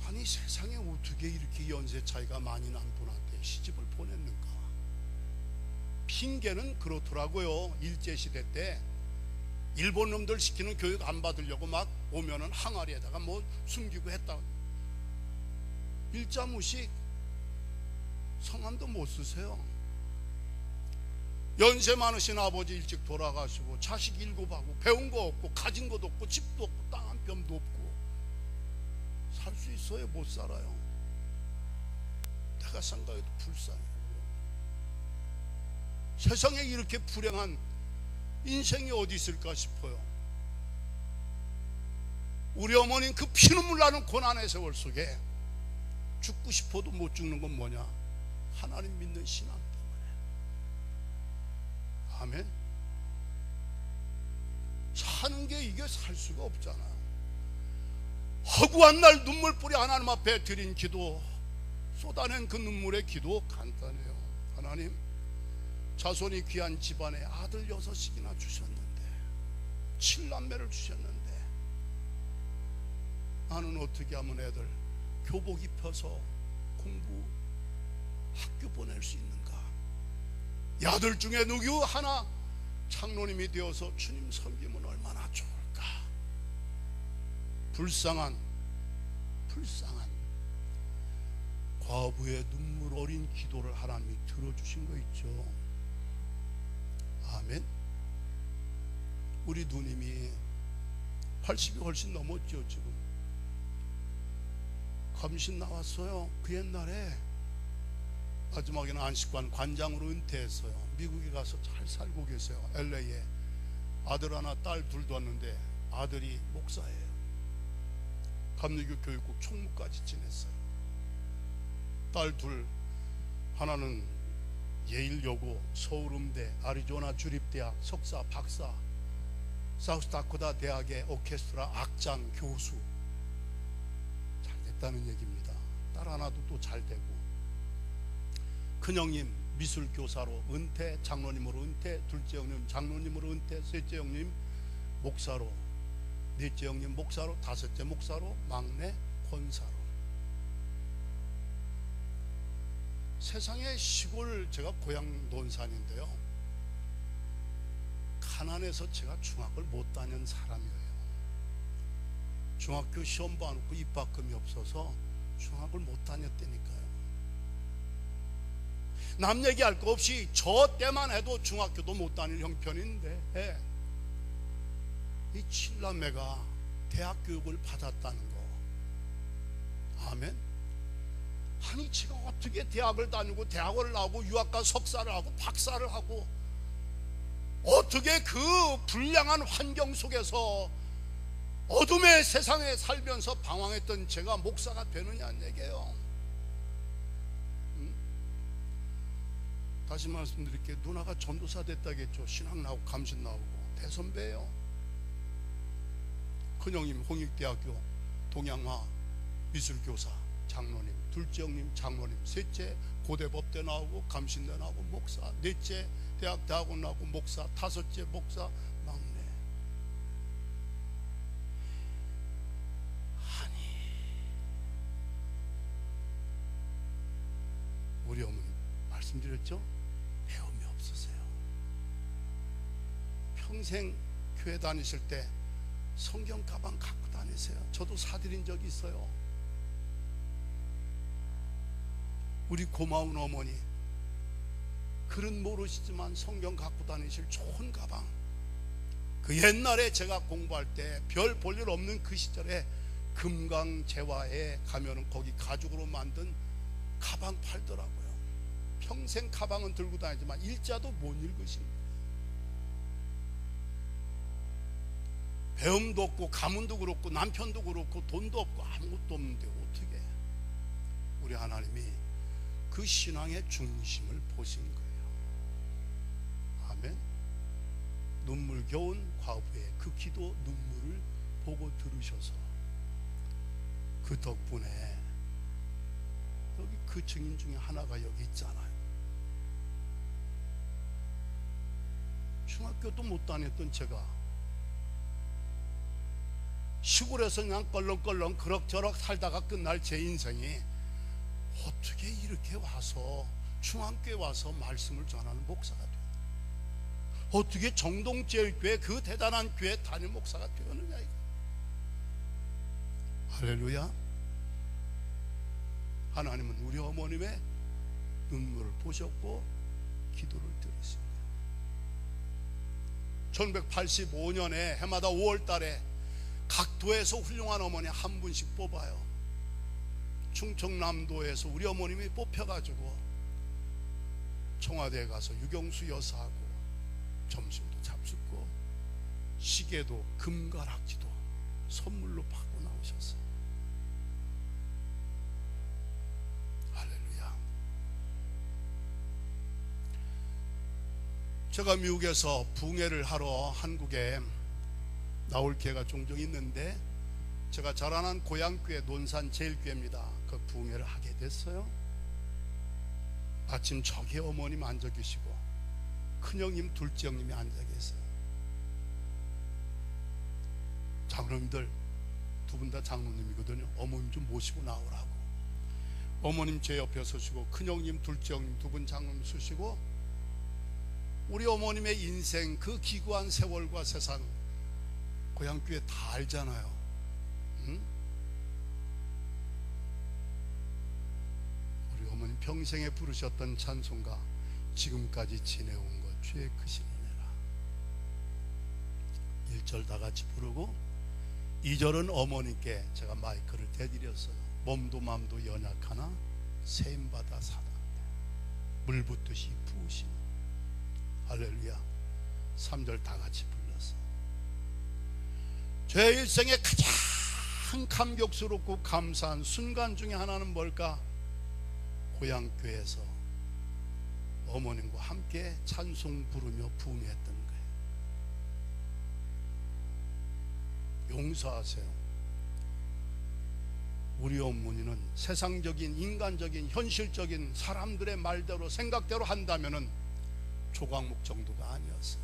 아니 세상에 어떻게 이렇게 연세 차이가 많이 난 분한테 시집을 보냈는가. 핑계는 그렇더라고요. 일제시대 때 일본 놈들 시키는 교육 안 받으려고 막 오면은 항아리에다가 뭐 숨기고 했다. 일자무식, 성함도 못 쓰세요. 연세 많으신 아버지 일찍 돌아가시고 자식 7하고 배운 거 없고 가진 것도 없고 집도 없고 땅 한 뼘도 없고 살 수 있어요? 못 살아요. 내가 생각해도 불쌍해요. 세상에 이렇게 불행한 인생이 어디 있을까 싶어요. 우리 어머니는 그 피눈물 나는 고난의 세월 속에 죽고 싶어도 못 죽는 건 뭐냐? 하나님 믿는 신앙 때문에. 아멘. 사는 게 이게 살 수가 없잖아요. 허구한 날 눈물뿌리 하나님 앞에 드린 기도, 쏟아낸 그 눈물의 기도 간단해요. 하나님, 자손이 귀한 집안에 아들 6이나 주셨는데, 7남매를 주셨는데 나는 어떻게 하면 애들 교복 입혀서 공부 학교 보낼 수 있는가? 이 아들 중에 누구 하나 장로님이 되어서 주님 섬기면 얼마나 좋을까? 불쌍한 과부의 눈물 어린 기도를 하나님이 들어주신 거 있죠. 아멘. 우리 누님이 80이 훨씬 넘었죠. 지금 검신 나왔어요. 그 옛날에 마지막에는 안식관 관장으로 은퇴했어요. 미국에 가서 잘 살고 계세요. LA에 아들 하나 딸 둘 뒀는데 아들이 목사예요. 감리교 교육국 총무까지 지냈어요. 딸 둘, 하나는 예일여고, 서울음대, 아리조나 주립대학 석사, 박사, 사우스다코타 대학의 오케스트라 악장 교수. 잘 됐다는 얘기입니다. 딸 하나도 또 잘 되고, 큰형님 미술교사로 은퇴, 장로님으로 은퇴, 둘째 형님 장로님으로 은퇴, 셋째 형님 목사로, 넷째 형님 목사로, 다섯째 목사로, 막내 권사로. 세상의 시골, 제가 고향 논산인데요, 가난해서 제가 중학을 못 다닌 사람이에요. 중학교 시험 봐놓고 입학금이 없어서 중학을 못 다녔다니까요. 남 얘기할 거 없이 저 때만 해도 중학교도 못 다닐 형편인데, 이 7남매가 대학 교육을 받았다는 거. 아멘. 아니 제가 어떻게 대학을 다니고 대학을 나오고 유학과 석사를 하고 박사를 하고 어떻게 그 불량한 환경 속에서 어둠의 세상에 살면서 방황했던 제가 목사가 되느냐는 얘기예요. 다시 말씀드릴게요. 누나가 전도사 됐다겠죠. 신학 나오고 감신 나오고 대선배예요. 큰형님 홍익대학교 동양화 미술교사 장로님, 둘째 형님 장로님, 셋째 고대법대 나오고 감신대 나오고 목사, 넷째 대학 대학원 나오고 목사, 다섯째 목사, 막내. 아니 우리 어머니 말씀드렸죠? 배움이 없으세요. 평생 교회 다니실 때 성경 가방 갖고 다니세요. 저도 사드린 적이 있어요. 우리 고마운 어머니, 글은 모르시지만 성경 갖고 다니실 좋은 가방. 그 옛날에 제가 공부할 때 별 볼 일 없는 그 시절에 금강재화에 가면은 거기 가죽으로 만든 가방 팔더라고요. 평생 가방은 들고 다니지만 일자도 못 읽으십니다. 배움도 없고 가문도 그렇고 남편도 그렇고 돈도 없고 아무것도 없는데 어떻게 우리 하나님이 그 신앙의 중심을 보신 거예요. 아멘. 눈물겨운 과부의 그 기도 눈물을 보고 들으셔서 그 덕분에 여기 그 증인 중에 하나가 여기 있잖아요. 중학교도 못 다녔던 제가 시골에서 그냥 껄렁껄렁 그럭저럭 살다가 끝날 제 인생이 어떻게 이렇게 와서 중앙교회 와서 말씀을 전하는 목사가 되었나? 어떻게 정동제일교회 그 대단한 교회 단임 목사가 되었느냐 이거. 할렐루야. 하나님은 우리 어머님의 눈물을 보셨고 기도를 들으십니다. 1985년에 해마다 5월 달에 각 도에서 훌륭한 어머니 한 분씩 뽑아요. 충청남도에서 우리 어머님이 뽑혀가지고 청와대에 가서 유경수 여사하고 점심도 잡숫고 시계도 금가락지도 선물로 받고 나오셨어요. 할렐루야. 제가 미국에서 부흥회를 하러 한국에 나올 기회가 종종 있는데 제가 자라난 고향교회 논산 제일교회입니다. 그 부흥회를 하게 됐어요. 마침 저기 어머님 앉아 계시고 큰형님 둘째 형님이 앉아 계세요. 장로님들 두 분 다 장로님이거든요. 어머님 좀 모시고 나오라고. 어머님 제 옆에 서시고 큰형님 둘째 형님 두 분 장로님 서시고 우리 어머님의 인생 그 기구한 세월과 세상 고향교회 다 알잖아요. 응? 우리 어머님 평생에 부르셨던 찬송가 지금까지 지내온 것 주의 크신 은혜라. 1절 다 같이 부르고 2절은 어머니께 제가 마이크를 대드렸어요. 몸도 맘도 연약하나 세임받아 사다 물 붓듯이 부으시니. 할렐루야. 3절 다 같이 불렀어요. 제 일생에 가장 감격스럽고 감사한 순간 중에 하나는 뭘까? 고향교회에서 어머님과 함께 찬송 부르며 부흥했던 거예요. 용서하세요. 우리 어머니는 세상적인 인간적인 현실적인 사람들의 말대로 생각대로 한다면은 조각목 정도가 아니었어요.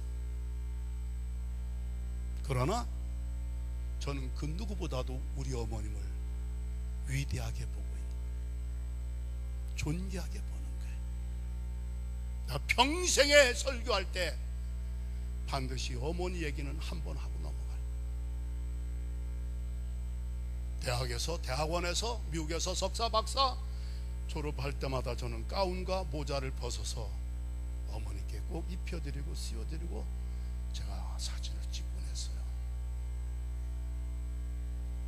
그러나 저는 그 누구보다도 우리 어머님을 위대하게 보고 있는, 존귀하게 보는 거예요. 나 평생에 설교할 때 반드시 어머니 얘기는 한 번 하고 넘어가요. 대학에서, 대학원에서, 미국에서 석사, 박사 졸업할 때마다 저는 가운과 모자를 벗어서 어머니께 꼭 입혀드리고 씌워드리고 제가 사진을 찍곤 했어요.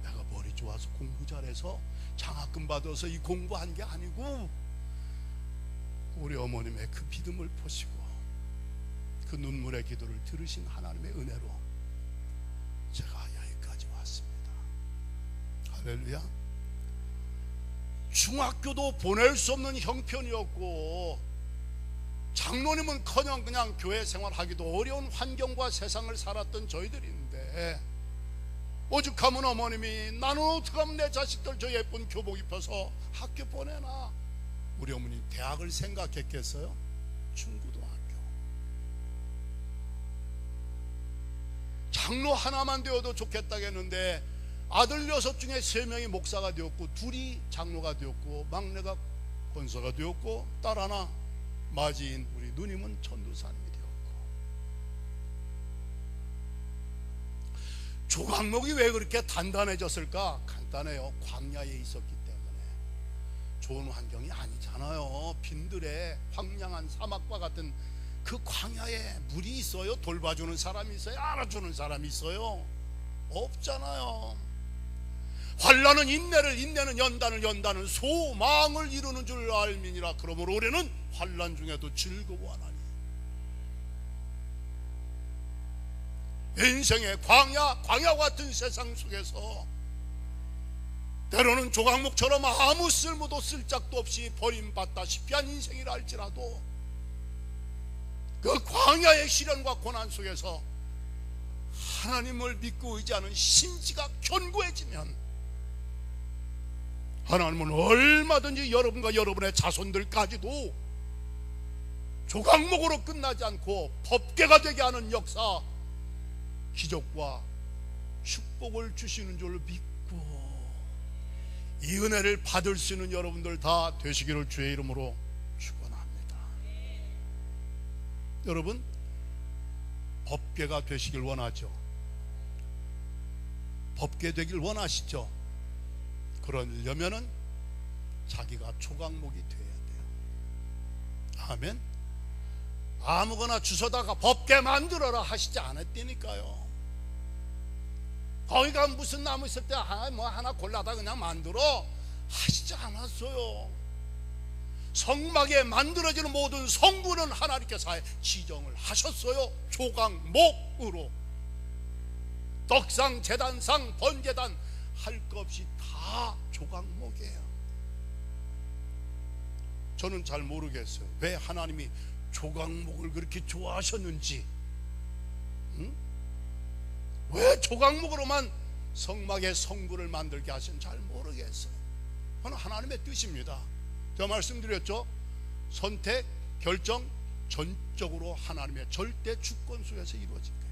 내가 머리 좋아서 공부 잘해서 장학금 받아서 이 공부한 게 아니고 우리 어머님의 그 믿음을 보시고 그 눈물의 기도를 들으신 하나님의 은혜로 제가 여기까지 왔습니다. 할렐루야. 중학교도 보낼 수 없는 형편이었고 장로님은커녕 그냥 교회 생활하기도 어려운 환경과 세상을 살았던 저희들인데 오죽하면 어머님이 나는 어떡하면 내 자식들 저 예쁜 교복 입혀서 학교 보내나. 우리 어머니 대학을 생각했겠어요? 중고등학교. 장로 하나만 되어도 좋겠다겠는데 아들 6 중에 3명이 목사가 되었고 2이 장로가 되었고 막내가 권사가 되었고 딸 하나 마지인 우리 누님은 전도사님이 되었고. 조각목이 왜 그렇게 단단해졌을까? 간단해요. 광야에 있었기 때문에. 좋은 환경이 아니잖아요. 빈들에 황량한 사막과 같은 그 광야에 물이 있어요? 돌봐주는 사람이 있어요? 알아주는 사람이 있어요? 없잖아요. 환난은 인내를, 인내는 연단을, 연단은 소망을 이루는 줄 알미니라. 그러므로 올해는 환난 중에도 즐거워하나니. 인생의 광야 같은 세상 속에서 때로는 조각목처럼 아무 쓸모도 쓸짝도 없이 버림받다시피 한 인생이라 할지라도 그 광야의 시련과 고난 속에서 하나님을 믿고 의지하는 심지가 견고해지면 하나님은 얼마든지 여러분과 여러분의 자손들까지도 조각목으로 끝나지 않고 법궤가 되게 하는 역사, 기적과 축복을 주시는 줄 믿고 이 은혜를 받을 수 있는 여러분들 다 되시기를 주의 이름으로 축원합니다. 여러분, 법궤가 되시길 원하죠? 법궤 되길 원하시죠? 그러려면은 자기가 조각목이 되어야 돼요. 아멘. 아무거나 주워다가 법게 만들어라 하시지 않았다니까요. 거기가 무슨 나무 있을 때 뭐 하나 골라다 그냥 만들어 하시지 않았어요. 성막에 만들어지는 모든 성분은 하나님께서 지정을 하셨어요. 조각목으로. 떡상, 제단상, 번제단 할 것 없이 다 조각목이에요. 저는 잘 모르겠어요. 왜 하나님이 조각목을 그렇게 좋아하셨는지, 왜 조각목으로만 성막의 성분을 만들게 하셨는지 잘 모르겠어요. 그건 하나님의 뜻입니다. 제가 말씀드렸죠. 선택, 결정 전적으로 하나님의 절대 주권 속에서 이루어진 거예요.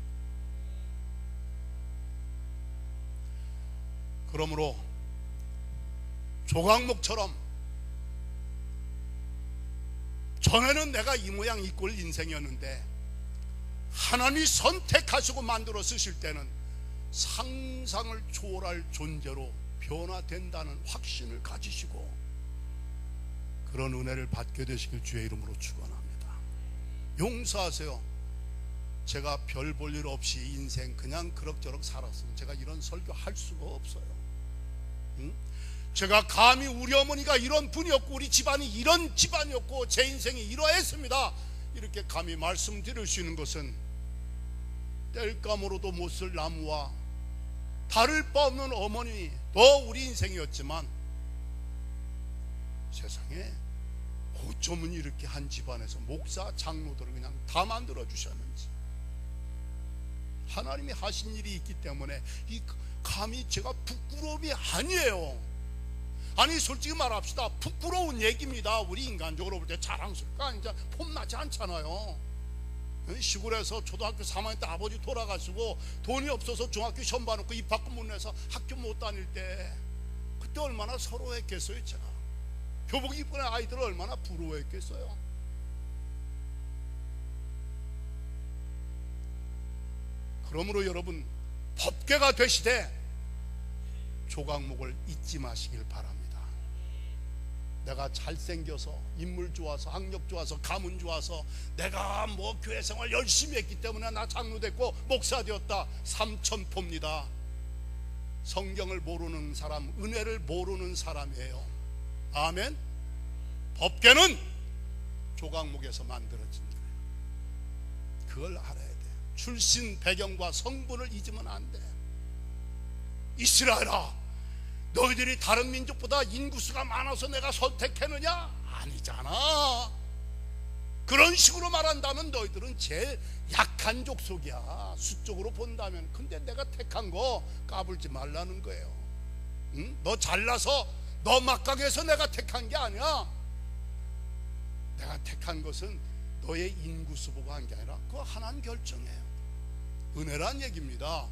그러므로 조각목처럼 전에는 내가 이 모양 이 꼴 인생이었는데 하나님이 선택하시고 만들어 쓰실 때는 상상을 초월할 존재로 변화된다는 확신을 가지시고 그런 은혜를 받게 되시길 주의 이름으로 축원합니다. 용서하세요. 제가 별 볼 일 없이 인생 그냥 그럭저럭 살았으면 제가 이런 설교 할 수가 없어요. 제가 감히 우리 어머니가 이런 분이었고 우리 집안이 이런 집안이었고 제 인생이 이러했습니다 이렇게 감히 말씀드릴 수 있는 것은 뗄감으로도 못 쓸 나무와 다를 바 없는 어머니 더 우리 인생이었지만 세상에 어쩌면 이렇게 한 집안에서 목사 장로들을 그냥 다 만들어 주셨는지 하나님이 하신 일이 있기 때문에 이 감히 제가 부끄러움이 아니에요. 아니 솔직히 말합시다. 부끄러운 얘기입니다. 우리 인간적으로 볼 때 자랑스럽고 이제 폼나지 않잖아요. 시골에서 초등학교 3학년 때 아버지 돌아가시고 돈이 없어서 중학교 시험 봐놓고 입학금 못 내서 학교 못 다닐 때 그때 얼마나 서러웠겠어요. 제가 교복 입은 아이들을 얼마나 부러워했겠어요. 그러므로 여러분 법궤가 되시되 조각목을 잊지 마시길 바랍니다. 내가 잘생겨서 인물 좋아서 학력 좋아서 가문 좋아서 내가 뭐 교회 생활 열심히 했기 때문에 나 장로 됐고 목사 되었다. 삼천포입니다. 성경을 모르는 사람, 은혜를 모르는 사람이에요. 아멘. 법궤는 조각목에서 만들어진 거예요. 그걸 알아야 돼. 출신 배경과 성분을 잊으면 안 돼. 이스라엘아, 너희들이 다른 민족보다 인구수가 많아서 내가 선택했느냐? 아니잖아. 그런 식으로 말한다면 너희들은 제일 약한 족속이야. 수적으로 본다면. 근데 내가 택한 거 까불지 말라는 거예요. 응? 너 잘나서 너 막강해서 내가 택한 게 아니야. 내가 택한 것은 너의 인구수 보고 한 게 아니라 그거 하나님 결정이에요. 은혜란 얘기입니다.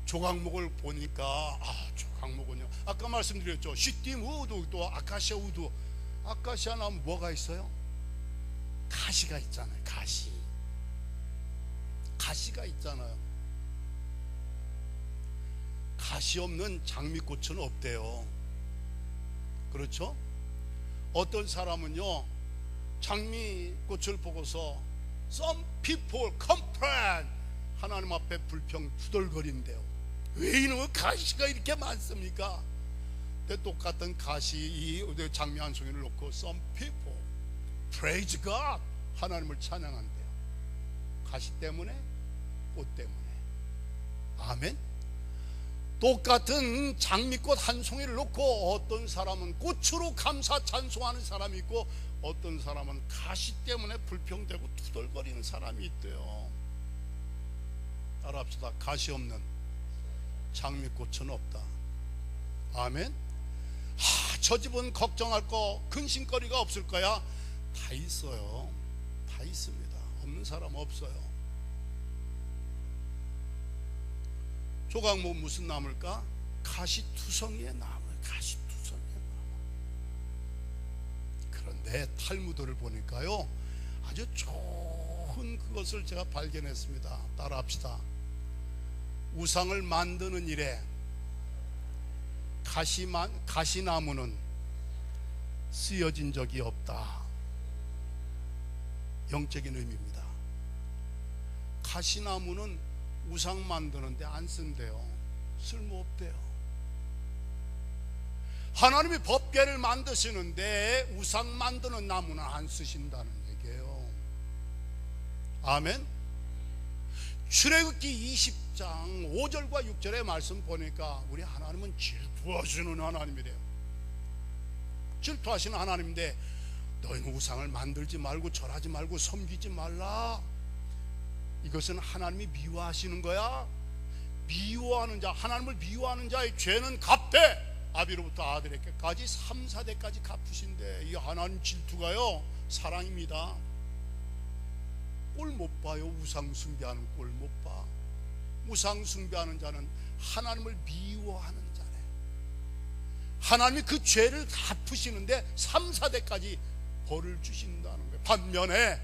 조각목을 보니까 조각목은요 아까 말씀드렸죠. 시띠 우드 또 아카시아 우드. 아카시아 나무 뭐가 있어요? 가시가 있잖아요. 가시가 있잖아요. 가시 없는 장미꽃은 없대요. 그렇죠? 어떤 사람은요 장미꽃을 보고서 Some people complain 하나님 앞에 불평 투덜거린대요. 왜 이놈의 가시가 이렇게 많습니까? 근데 똑같은 가시 이 장미 한 송이를 놓고 Some people praise God 하나님을 찬양한대요. 가시 때문에 꽃 때문에. 아멘. 똑같은 장미꽃 한 송이를 놓고 어떤 사람은 꽃으로 감사 찬송하는 사람이 있고 어떤 사람은 가시 때문에 불평되고 투덜거리는 사람이 있대요. 따라합시다. 가시 없는 장미꽃은 없다. 아멘. 저 집은 걱정할 거 근심거리가 없을 거야. 다 있어요. 다 있습니다. 없는 사람 없어요. 조각목 무슨 나무일까? 가시투성이의 나무. 가시투성이의 나무. 그런데 탈무드를 보니까요 아주 좋은 그것을 제가 발견했습니다. 따라합시다. 우상을 만드는 일에 가시나무는 쓰여진 적이 없다. 영적인 의미입니다. 가시나무는 우상 만드는데 안 쓴대요. 쓸모없대요. 하나님이 법궤를 만드시는데 우상 만드는 나무는 안 쓰신다는 얘기예요. 아멘. 출애굽기 20장 5절과 6절의 말씀 보니까 우리 하나님은 질투하시는 하나님이래요. 질투하시는 하나님인데 너희는 우상을 만들지 말고 절하지 말고 섬기지 말라. 이것은 하나님이 미워하시는 거야. 미워하는 자, 하나님을 미워하는 자의 죄는 갚되 아비로부터 아들에게까지 3, 4대까지 갚으신대. 이 하나님 질투가요 사랑입니다. 꼴 못 봐요. 우상 숭배하는 꼴 못 봐. 우상 숭배하는 자는 하나님을 미워하는 자네. 하나님이 그 죄를 갚으시는데 3, 4대까지 벌을 주신다는 거예요. 반면에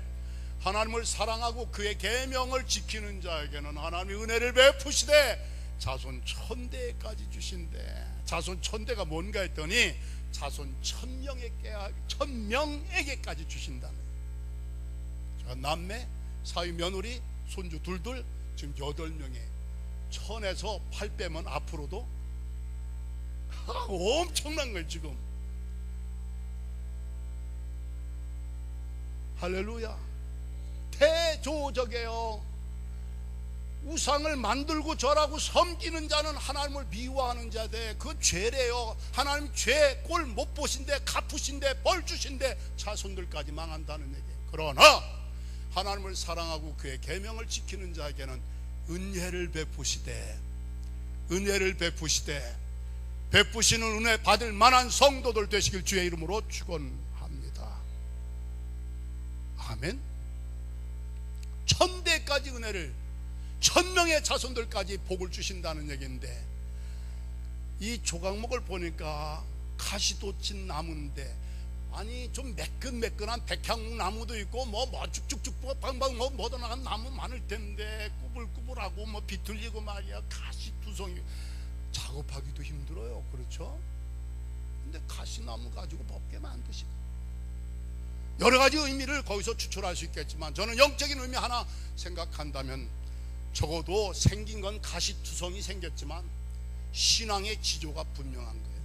하나님을 사랑하고 그의 계명을 지키는 자에게는 하나님이 은혜를 베푸시되 자손 1000대까지 주신대. 자손 1000대가 뭔가 했더니 자손 1000명에게까지 주신다는 거예요. 남매, 사위, 며느리, 손주 둘둘 지금 8명에 1000에서 8 빼면 앞으로도 엄청난 거예요. 지금 할렐루야. 대조적이에요. 우상을 만들고 절하고 섬기는 자는 하나님을 미워하는 자대. 그 죄래요. 하나님 죄 꼴 못 보신데 갚으신데 벌 주신데 자손들까지 망한다는 얘기예요. 그러나 하나님을 사랑하고 그의 계명을 지키는 자에게는 은혜를 베푸시되 베푸시는 은혜 받을 만한 성도들 되시길 주의 이름으로 축원합니다. 아멘. 1000대까지 은혜를, 1000명의 자손들까지 복을 주신다는 얘기인데, 이 조각목을 보니까 가시돋친 나무인데, 아니 좀 매끈매끈한 백향목 나무도 있고 뭐 쭉쭉쭉 방방 뭐 뻗어나간 나무 많을 텐데 꾸불꾸불하고 뭐 비틀리고 말이야. 가시투성이 작업하기도 힘들어요. 그렇죠? 근데 가시나무 가지고 법궤 만드시고 여러 가지 의미를 거기서 추출할 수 있겠지만, 저는 영적인 의미 하나 생각한다면 적어도 생긴 건 가시투성이 생겼지만 신앙의 지조가 분명한 거예요.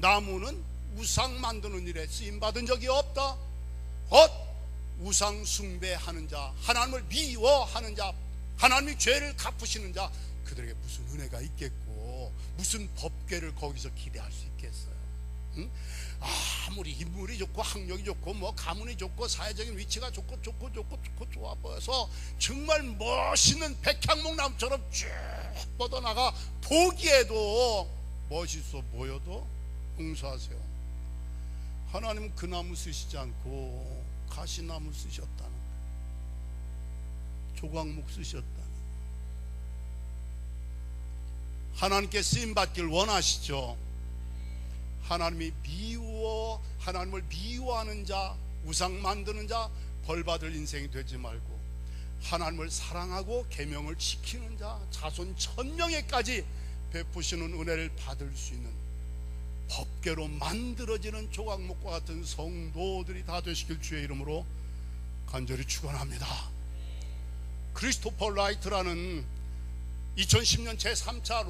가시나무는 우상 만드는 일에 쓰임받은 적이 없다. 우상 숭배하는 자, 하나님을 미워하는 자, 하나님이 죄를 갚으시는 자, 그들에게 무슨 은혜가 있겠고 무슨 법궤를 거기서 기대할 수 있겠어요? 응? 아무리 인물이 좋고 학력이 좋고 뭐 가문이 좋고 사회적인 위치가 좋고 좋아 보여서 정말 멋있는 백향목 나무처럼 쭉 뻗어나가 보기에도 멋있어 보여도 용서하세요. 하나님은 그 나무 쓰시지 않고 가시나무 쓰셨다는 거예요. 조각목 쓰셨다는 거예요. 하나님께 쓰임받길 원하시죠? 하나님을 미워하는 자, 우상 만드는 자, 벌받을 인생이 되지 말고 하나님을 사랑하고 계명을 지키는 자, 자손 1000명에까지 베푸시는 은혜를 받을 수 있는 법궤로 만들어지는 조각목과 같은 성도들이 다 되시길 주의 이름으로 간절히 축원합니다. 크리스토퍼 라이트라는 2010년 제3차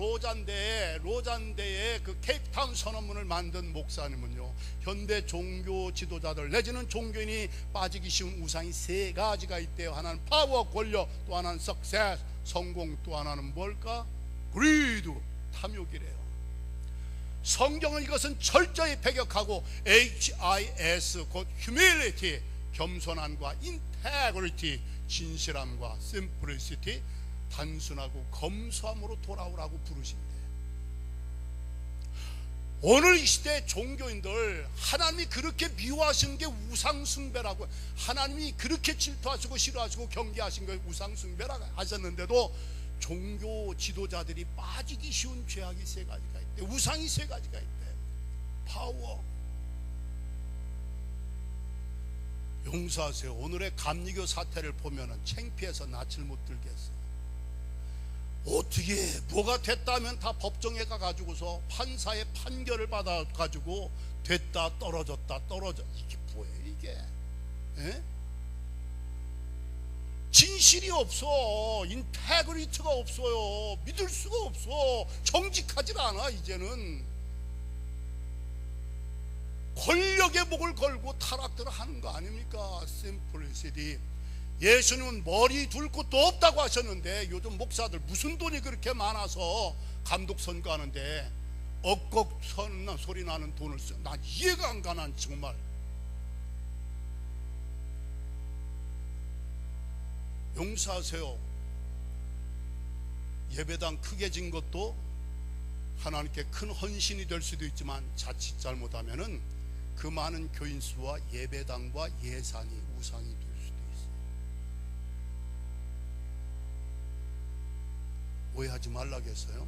로잔대의 그 케이프타운 선언문을 만든 목사님은요, 현대 종교 지도자들 내지는 종교인이 빠지기 쉬운 우상이 3가지가 있대요. 하나는 파워, 권력, 또 하나는 석세스, 성공, 또 하나는 뭘까? greed, 탐욕이래요. 성경은 이것은 철저히 배격하고 HIS, 곧 humility, 겸손함과 integrity, 진실함과 simplicity, 단순하고 검소함으로 돌아오라고 부르신대. 오늘 이 시대 종교인들, 하나님이 그렇게 미워하시는 게 우상숭배라고, 하나님이 그렇게 질투하시고 싫어하시고 경계하신 게 우상숭배라고 하셨는데도 종교 지도자들이 빠지기 쉬운 죄악이 3가지가 있대. 우상이 3가지가 있대. 파워. 용서하세요. 오늘의 감리교 사태를 보면은 창피해서 낯을 못 들겠어. 어떻게 뭐가 됐다면 다 법정에 가가지고서 판사의 판결을 받아가지고 됐다 떨어졌다 떨어져, 이게 뭐예요 이게? 예? 진실이 없어. 인테그리티가 없어요. 믿을 수가 없어. 정직하질 않아. 이제는 권력의 목을 걸고 타락들을 하는 거 아닙니까? 심플리시티. 예수님은 머리 둘 곳도 없다고 하셨는데 요즘 목사들 무슨 돈이 그렇게 많아서 감독 선거하는데 억억 소리 나는 돈을 써. 난 이해가 안 가. 난 정말. 용서하세요. 예배당 크게 진 것도 하나님께 큰 헌신이 될 수도 있지만 자칫 잘못하면은 그 많은 교인 수와 예배당과 예산이 우상이 될 수도 있어요. 오해하지 말라겠어요.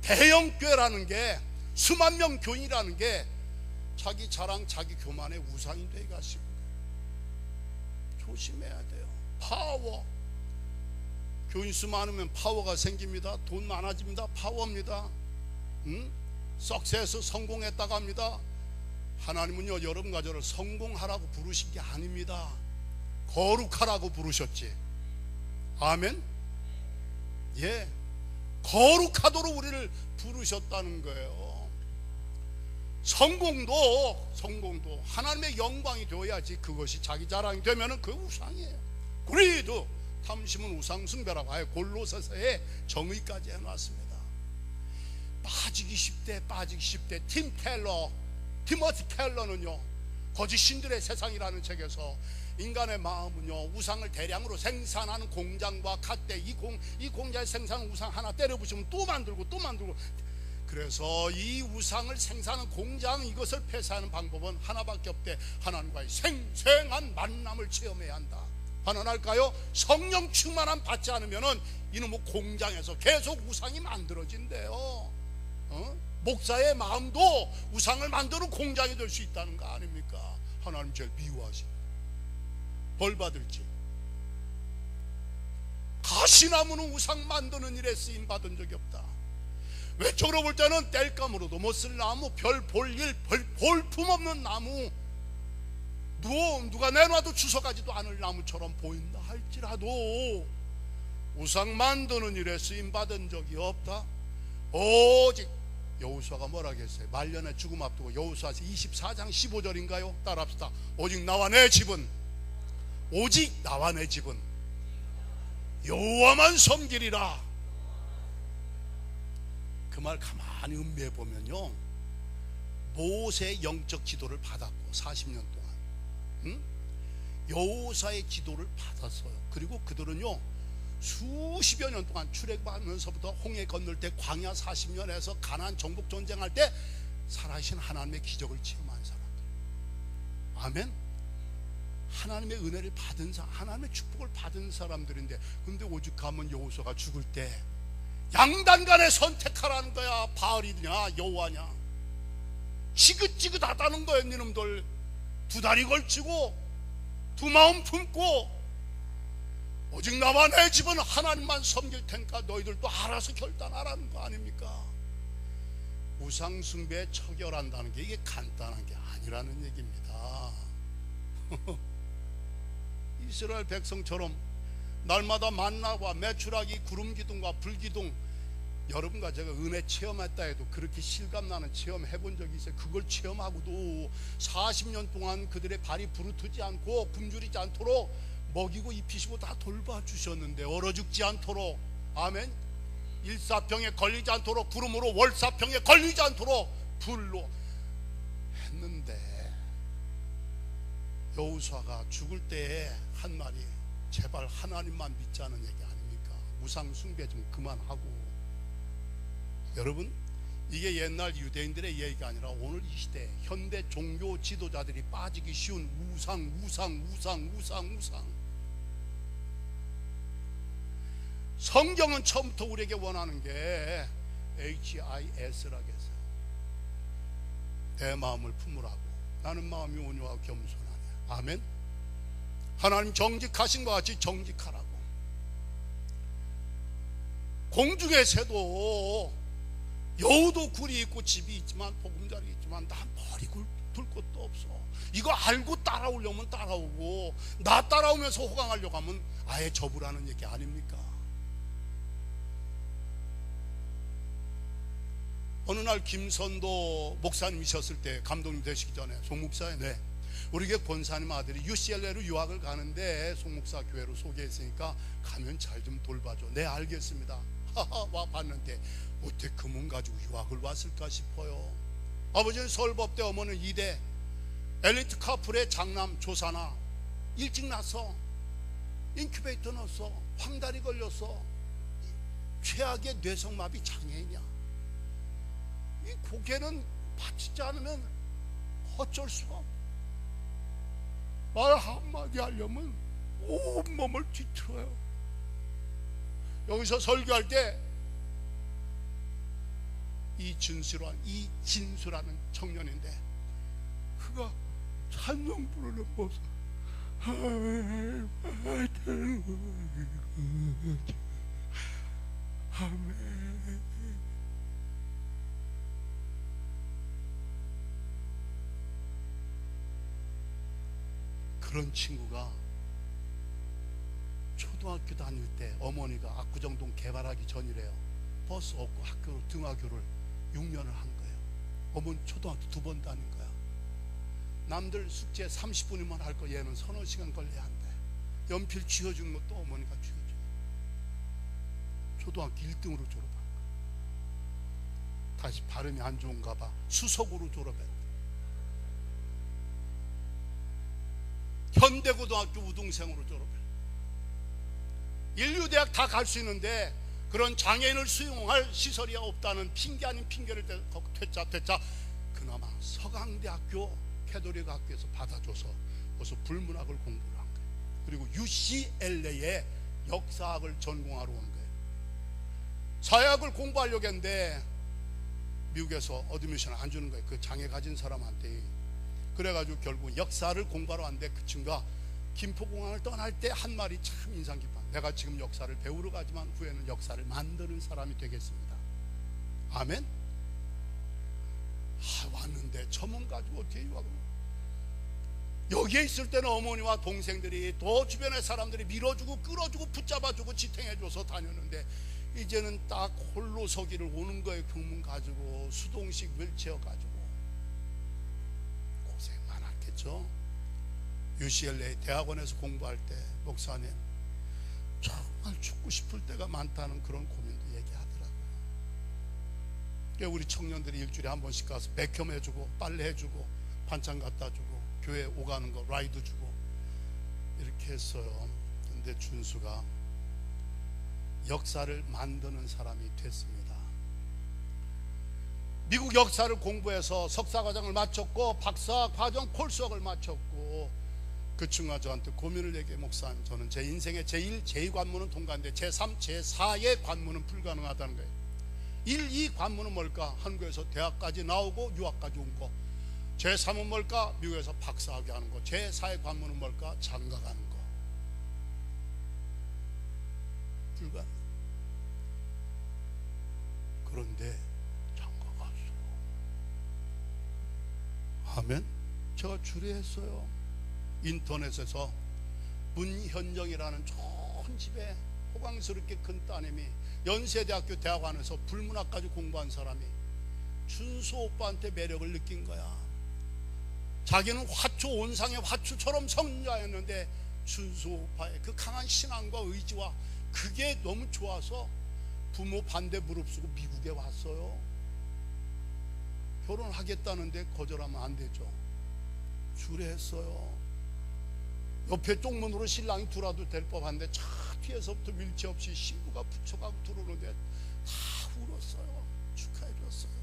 대형 교회라는 게 수만 명 교인이라는 게 자기 자랑 자기 교만의 우상이 되어 가시고 조심해야 돼요. 파워. 교인 수 많으면 파워가 생깁니다. 돈 많아집니다. 파워입니다. 석세스 성공했다고 합니다. 하나님은요 여러분과 저를 성공하라고 부르신 게 아닙니다. 거룩하라고 부르셨지. 아멘. 예, 거룩하도록 우리를 부르셨다는 거예요. 성공도 하나님의 영광이 되어야지. 그것이 자기 자랑이 되면은 그 우상이에요. 그래도 탐심은 우상 숭배라고 하여 골로새서에 정의까지 해놨습니다. 빠지기 쉽대. 티모티 켈러는요 거짓 신들의 세상이라는 책에서 인간의 마음은요 우상을 대량으로 생산하는 공장과 같대. 이 공장에 생산한 우상 하나 때려 부시면 또 만들고 그래서 이 우상을 생산하는 공장 이것을 폐쇄하는 방법은 하나밖에 없대. 하나님과의 생생한 만남을 체험해야 한다. 하나할까요? 성령 충만함 받지 않으면은 이놈의 공장에서 계속 우상이 만들어진대요. 목사의 마음도 우상을 만드는 공장이 될 수 있다는 거 아닙니까? 하나님 제일 미워하시네. 벌 받을지. 가시나무는 우상 만드는 일에 쓰임 받은 적이 없다. 외적으로 볼 때는 땔감으로도 못 쓸 나무, 별 볼품 없는 나무, 누가 내놔도 주워가지도 않을 나무처럼 보인다 할지라도 우상 만드는 일에 쓰임 받은 적이 없다. 오직 여호수아가 뭐라 했어요? 말년에 죽음 앞두고 여호수아서 24장 15절인가요? 따라합시다. 오직 나와 내 집은 여호와만 섬기리라. 그 말 가만히 음미해 보면요 모세의 영적 지도를 받았고 40년 동안 여호수아의 지도를 받았어요. 그리고 그들은요 수십여 년 동안 출애굽하면서부터 홍해 건널 때 광야 40년에서 가나안 정복 전쟁할 때 살아계신 하나님의 기적을 체험한 사람들. 아멘. 하나님의 은혜를 받은 사람, 하나님의 축복을 받은 사람들인데, 근데 오죽하면 여호수아가 죽을 때 양단 간에 선택하라는 거야. 바알이냐 여호와냐. 지긋지긋하다는 거예요. 니놈들 두 다리 걸치고 두 마음 품고 오직 나와 내 집은 하나님만 섬길 테니까 너희들도 알아서 결단하라는 거 아닙니까? 우상 숭배에 처결한다는 게 이게 간단한 게 아니라는 얘기입니다. 이스라엘 백성처럼 날마다 만나와 메추라기 구름기둥과 불기둥, 여러분과 제가 은혜 체험했다 해도 그렇게 실감나는 체험 해본 적이 있어요. 그걸 체험하고도 40년 동안 그들의 발이 부르트지 않고 굶주리지 않도록 먹이고 입히시고 다 돌봐주셨는데 얼어 죽지 않도록, 아멘, 일사병에 걸리지 않도록, 구름으로 월사병에 걸리지 않도록 불로 했는데 여호수아가 죽을 때에 한 말이 제발 하나님만 믿자는 얘기 아닙니까? 우상 숭배 좀 그만하고. 여러분, 이게 옛날 유대인들의 얘기가 아니라 오늘 이 시대 현대 종교 지도자들이 빠지기 쉬운 우상. 성경은 처음부터 우리에게 원하는 게 HIS라고 했어요. 내 마음을 품으라고. 나는 마음이 온유하고 겸손하네. 아멘. 하나님 정직하신 것 같이 정직하라고. 공중의 새도 여우도 굴이 있고 집이 있지만 보금자리 있지만 난 버리고 둘 곳도 없어. 이거 알고 따라오려면 따라오고, 나 따라오면서 호강하려고 하면 아예 접으라는 얘기 아닙니까? 어느 날 김선도 목사님이셨을 때, 감독님 되시기 전에, 송 목사에, 네, 우리 교회 권사님 아들이 UCLA로 유학을 가는데 송 목사 교회로 소개했으니까 가면 잘 좀 돌봐줘. 네, 알겠습니다. 와 봤는데 어떻게 그 문 가지고 유학을 왔을까 싶어요. 아버지는 서울법대, 어머니는 이대, 엘리트 커플의 장남 조사나, 일찍 낳았어. 인큐베이터 넣었어. 황달이 걸렸어. 최악의 뇌성마비 장애인이야. 이 고개는 받치지 않으면 어쩔 수가 없어. 말 한마디 하려면 온몸을 뒤틀어요. 여기서 설교할 때 이진수라는 청년인데, 그가 찬송 부르는 모습, 아멘. 그런 친구가 초등학교 다닐 때 어머니가 압구정동 개발하기 전이래요. 버스 없고 학교로 등하교를 6년을 한 거예요. 어머니 초등학교 2번 다닌 거야. 남들 숙제 30분이면 할 거 얘는 서너 시간 걸려야 한대. 연필 쥐어주는 것도 어머니가 쥐어줘요. 초등학교 1등으로 졸업한 거야. 다시 발음이 안 좋은가 봐. 수석으로 졸업했대. 현대고등학교 우등생으로 졸업해. 인류대학 다 갈 수 있는데 그런 장애인을 수용할 시설이 없다는 핑계 아닌 핑계를 되자 그나마 서강대학교 캐도릭 학교에서 받아줘서 거기서 불문학을 공부를 한 거예요. 그리고 UCLA에 역사학을 전공하러 온 거예요. 사회학을 공부하려고 했는데 미국에서 어드미션을 안 주는 거예요. 그 장애 가진 사람한테. 그래가지고 결국 역사를 공부하러 왔는데, 그 친구가 김포공항을 떠날 때 한 말이 참 인상 깊어. 내가 지금 역사를 배우러 가지만 후에는 역사를 만드는 사람이 되겠습니다. 아멘. 왔는데 저문 가지고 어떻게 유학을. 여기에 있을 때는 어머니와 동생들이, 또 주변의 사람들이 밀어주고 끌어주고 붙잡아주고 지탱해줘서 다녔는데, 이제는 딱 홀로 서기를 오는 거예요. 교문 가지고 수동식 휠체어 가지고. 고생 많았겠죠. UCLA 대학원에서 공부할 때 목사님 정말 죽고 싶을 때가 많다는 그런 고민도 얘기하더라고요. 우리 청년들이 일주일에 한 번씩 가서 백혐 해주고 빨래 해주고 반찬 갖다 주고 교회 오가는 거 라이드 주고 이렇게 했어요. 근데 준수가 역사를 만드는 사람이 됐습니다. 미국 역사를 공부해서 석사과정을 마쳤고 박사과정 콜수학을 마쳤고, 그 친구가 저한테 고민을 얘기해. 목사님, 저는 제 인생의 제1, 제2관문은 통과인데 제3, 제4의 관문은 불가능하다는 거예요. 1, 2 관문은 뭘까? 한국에서 대학까지 나오고 유학까지 온 거. 제3은 뭘까? 미국에서 박사학위 하는 거. 제4의 관문은 뭘까? 장가 가는 거. 불가능. 그런데 장가 갔어. 아멘. 제가 주례했어요. 인터넷에서 문현정이라는 좋은 집에 호강스럽게 큰 따님이 연세대학교 대학원에서 불문학까지 공부한 사람이 준수 오빠한테 매력을 느낀 거야. 자기는 화초, 온상의 화초처럼 성자였는데 준수 오빠의 그 강한 신앙과 의지와 그게 너무 좋아서 부모 반대 무릅쓰고 미국에 왔어요. 결혼하겠다는데 거절하면 안 되죠. 주례했어요. 옆에 쪽문으로 신랑이 들어와도 될 법한데 차 뒤에서부터 밀체 없이 신부가 붙여가고 들어오는데 다 울었어요. 축하해줬어요.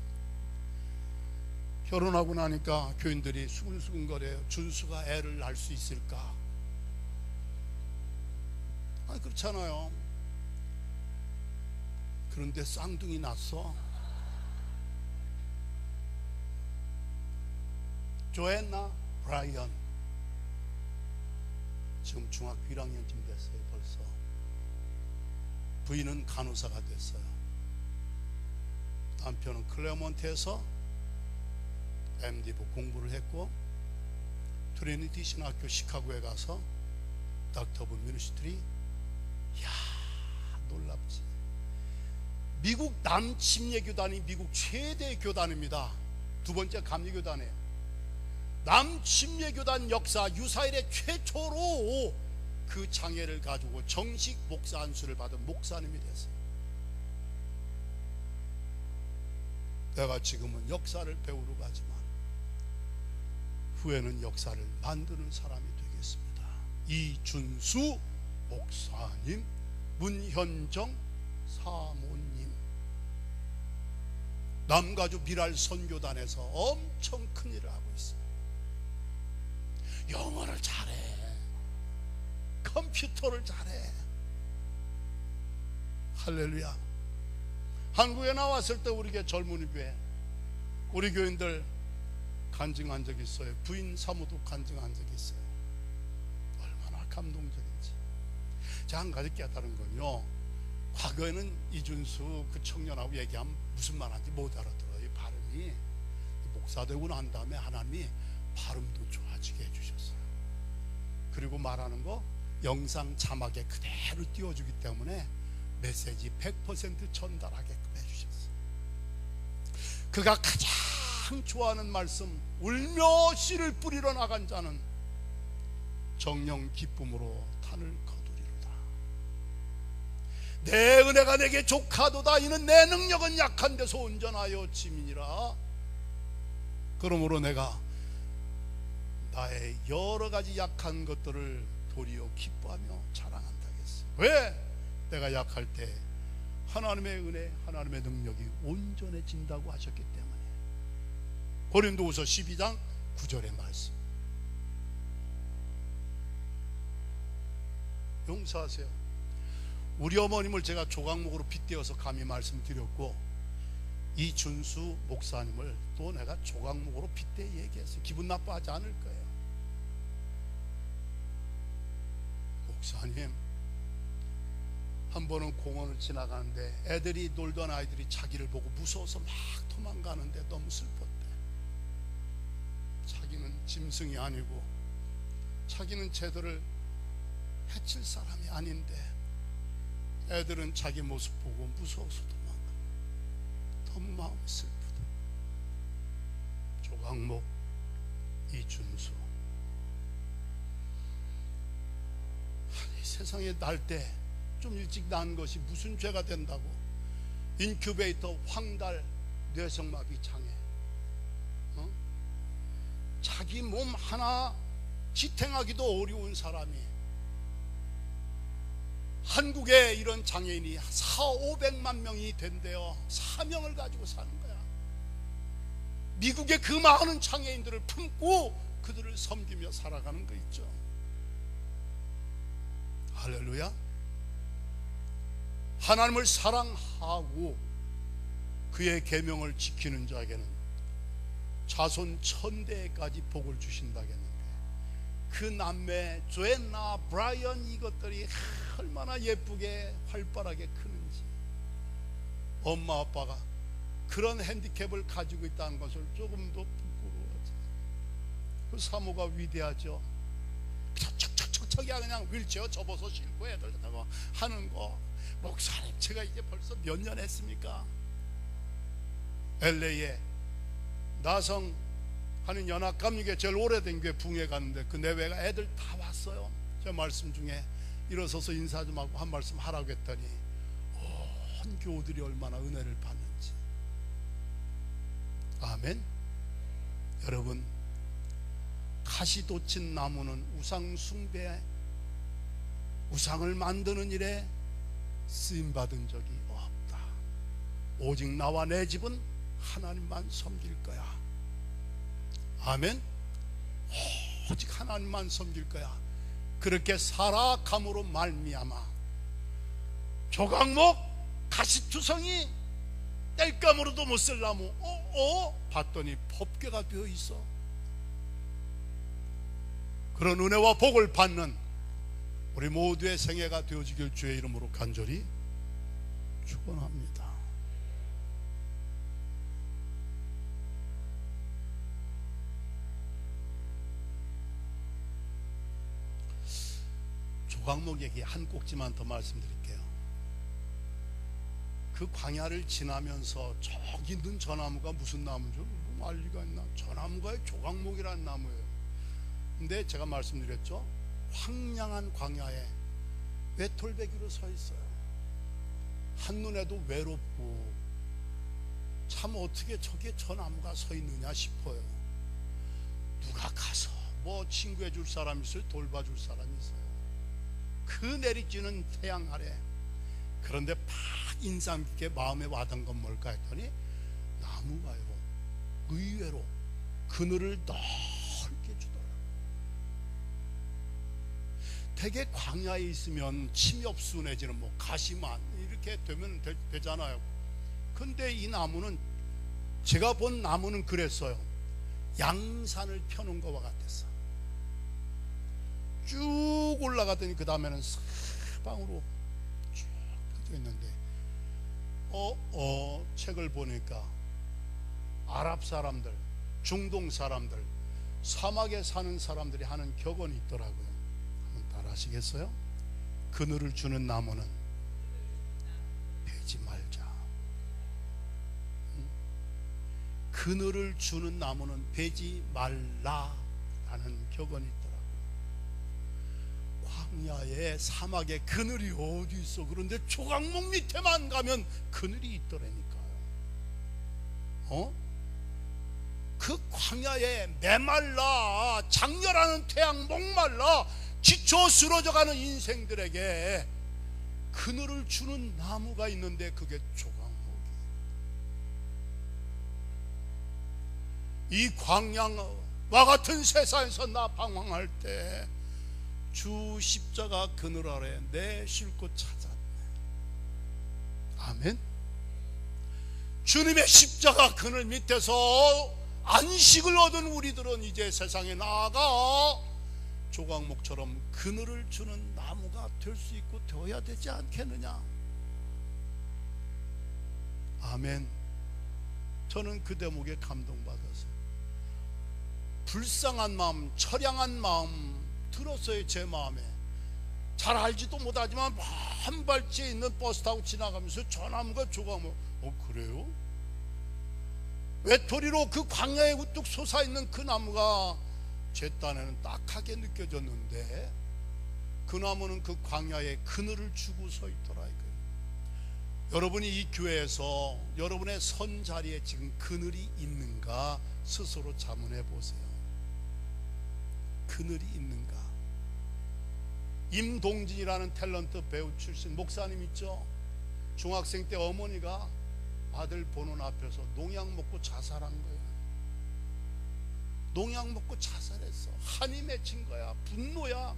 결혼하고 나니까 교인들이 수근수근거려요. 준수가 애를 낳을 수 있을까? 아니 그렇잖아요. 그런데 쌍둥이 낳았어. 조앤나 브라이언. 지금 중학교 1학년쯤 됐어요. 벌써. 부인은 간호사가 됐어요. 남편은 클레몬트에서 MD부 공부를 했고 트리니티 신학교 시카고에 가서 닥터 오브 미니스트리. 이야, 놀랍지. 미국 남침례교단이 미국 최대 교단입니다. 두 번째 감리교단이에요. 남침례교단 역사 유사일의 최초로 그 장애를 가지고 정식 목사 안수를 받은 목사님이 됐어요. 내가 지금은 역사를 배우러 가지만 후에는 역사를 만드는 사람이 되겠습니다. 이준수 목사님, 문현정 사모님, 남가주 미랄 선교단에서 엄청 큰 일을 하고 있어요. 영어를 잘해, 컴퓨터를 잘해. 할렐루야. 한국에 나왔을 때 우리 교회 젊은이 교회, 우리 교인들 간증한 적이 있어요. 부인 사모도 간증한 적이 있어요. 얼마나 감동적인지. 자, 한 가지 깨달은 건요, 과거에는 이준수 그 청년하고 얘기하면 무슨 말하는지 못 알아들어요. 이 발음이. 목사 되고 난 다음에 하나님이 발음도 좋아지게 해주셨어요. 그리고 말하는 거 영상 자막에 그대로 띄워주기 때문에 메시지 100% 전달하게끔 해주셨어요. 그가 가장 좋아하는 말씀, 울며 씨를 뿌리러 나간 자는 정령 기쁨으로 탄을 거두리로다. 내 은혜가 내게 족하도다. 이는 내 능력은 약한 데서 온전하여 짐이니라. 그러므로 내가 나의 여러 가지 약한 것들을 도리어 기뻐하며 자랑한다겠어. 왜? 내가 약할 때 하나님의 은혜, 하나님의 능력이 온전해진다고 하셨기 때문에. 고린도후서 12장 9절의 말씀. 용서하세요. 우리 어머님을 제가 조각목으로 빗대어서 감히 말씀드렸고, 이준수 목사님을 또 내가 조각목으로 빗대 얘기했어요. 기분 나빠하지 않을 거예요. 목사님, 한 번은 공원을 지나가는데 애들이 놀던 아이들이 자기를 보고 무서워서 막 도망가는데 너무 슬펐대. 자기는 짐승이 아니고 자기는 쟤들을 해칠 사람이 아닌데 애들은 자기 모습 보고 무서워서 도망가. 너무 마음이 슬프다. 조각목 이준수. 아니, 세상에 날 때 좀 일찍 난 것이 무슨 죄가 된다고. 인큐베이터, 황달, 뇌성마비 장애, 자기 몸 하나 지탱하기도 어려운 사람이 한국에 이런 장애인이 400~500만 명이 된대요. 사명을 가지고 사는 거야. 미국의 그 많은 장애인들을 품고 그들을 섬기며 살아가는 거 있죠. 할렐루야. 하나님을 사랑하고 그의 계명을 지키는 자에게는 자손 1000대까지 복을 주신다겠는데, 그 남매 조앤나, 브라이언, 이것들이 얼마나 예쁘게 활발하게 크는지. 엄마 아빠가 그런 핸디캡을 가지고 있다는 것을 조금도 부끄러워하지. 그 사모가 위대하죠. 척척척척척이야. 그냥 휠체어 접어서 싣고 애들 하는 거. 목사님, 제가 이제 벌써 몇 년 했습니까? LA에 나성 하는 연합감리교회 제일 오래된 교회 붕에 갔는데 그 내외가 애들 다 왔어요. 제 말씀 중에 일어서서 인사 좀 하고 한 말씀 하라고 했더니 온 교우들이 얼마나 은혜를 받는지. 아멘. 여러분, 가시돋친 나무는 우상 숭배, 우상을 만드는 일에 쓰임받은 적이 없다. 오직 나와 내 집은 하나님만 섬길 거야. 아멘. 오직 하나님만 섬길 거야. 그렇게 살아감으로 말미암아 조각목, 가시투성이, 땔감으로도 못 쓸 나무 봤더니 법궤가 되어 있어. 그런 은혜와 복을 받는 우리 모두의 생애가 되어지길 주의 이름으로 간절히 축원합니다. 조각목 얘기 한 꼭지만 더 말씀드릴게요. 그 광야를 지나면서 저기 있는 저 나무가 무슨 나무죠? 뭐 알 리가 있나? 저 나무가 조각목이라는 나무예요. 근데 제가 말씀드렸죠, 황량한 광야에 외톨배기로 서 있어요. 한눈에도 외롭고, 참 어떻게 저기에 저 나무가 서 있느냐 싶어요. 누가 가서 뭐 친구해 줄 사람 있어요? 돌봐줄 사람이 있어요? 그 내리쬐는 태양 아래. 그런데 막 인상 깊게 마음에 와닿은 건 뭘까 했더니 나무가요, 의외로 그늘을 넓게 주더라고요. 되게 광야에 있으면 침이 없순해지는 뭐 가시만 이렇게 되면 되잖아요. 근데 이 나무는, 제가 본 나무는 그랬어요. 양산을 펴놓은 것과 같았어. 쭉 올라가더니 그 다음에는 사방으로 쭉 펴져 있는데, 책을 보니까 아랍 사람들, 중동 사람들, 사막에 사는 사람들이 하는 격언이 있더라고요. 한번 따라 하시겠어요? 그늘을 주는 나무는 베지 말자. 그늘을 주는 나무는 베지 말라라는 격언이 있더라고요. 광야에, 사막에 그늘이 어디 있어? 그런데 조각목 밑에만 가면 그늘이 있더라니까요. 그 광야에 메말라 장렬하는 태양, 목말라 지쳐 쓰러져가는 인생들에게 그늘을 주는 나무가 있는데 그게 조각목이에요. 이 광야와 같은 세상에서 나 방황할 때 주 십자가 그늘 아래 내 쉴 곳 찾았네. 아멘. 주님의 십자가 그늘 밑에서 안식을 얻은 우리들은 이제 세상에 나아가 조각목처럼 그늘을 주는 나무가 될 수 있고 되어야 되지 않겠느냐. 아멘. 저는 그 대목에 감동받았어요. 불쌍한 마음, 처량한 마음 들었어요. 제 마음에. 잘 알지도 못하지만 한 발치에 있는 버스 타고 지나가면서 저 나무가 조각목. 그래요? 외톨이로 그 광야에 우뚝 솟아있는 그 나무가 제 딴에는 딱하게 느껴졌는데, 그 나무는 그 광야에 그늘을 주고 서 있더라 이거예요. 여러분이 이 교회에서 여러분의 선 자리에 지금 그늘이 있는가 스스로 자문해 보세요. 그늘이 있는가? 임동진이라는 탤런트 배우 출신 목사님 있죠? 중학생 때 어머니가 아들 보는 앞에서 농약 먹고 자살한 거예요. 농약 먹고 자살했어. 한이 맺힌 거야. 분노야.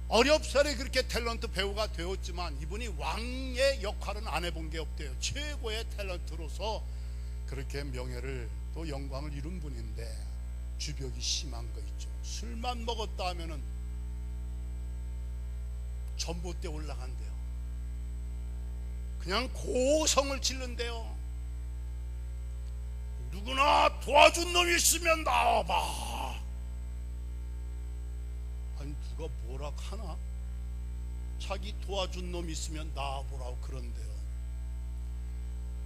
어렵사리 그렇게 탤런트 배우가 되었지만 이분이 왕의 역할은 안 해본 게 없대요. 최고의 탤런트로서 그렇게 명예를 또 영광을 이룬 분인데 주벽이 심한 거 있죠. 술만 먹었다 하면은 전봇대 올라간대요. 그냥 고성을 지른대요. 누구나 도와준 놈이 있으면 나와봐. 아니 누가 뭐라 하나? 자기 도와준 놈이 있으면 나와보라고 그런대요.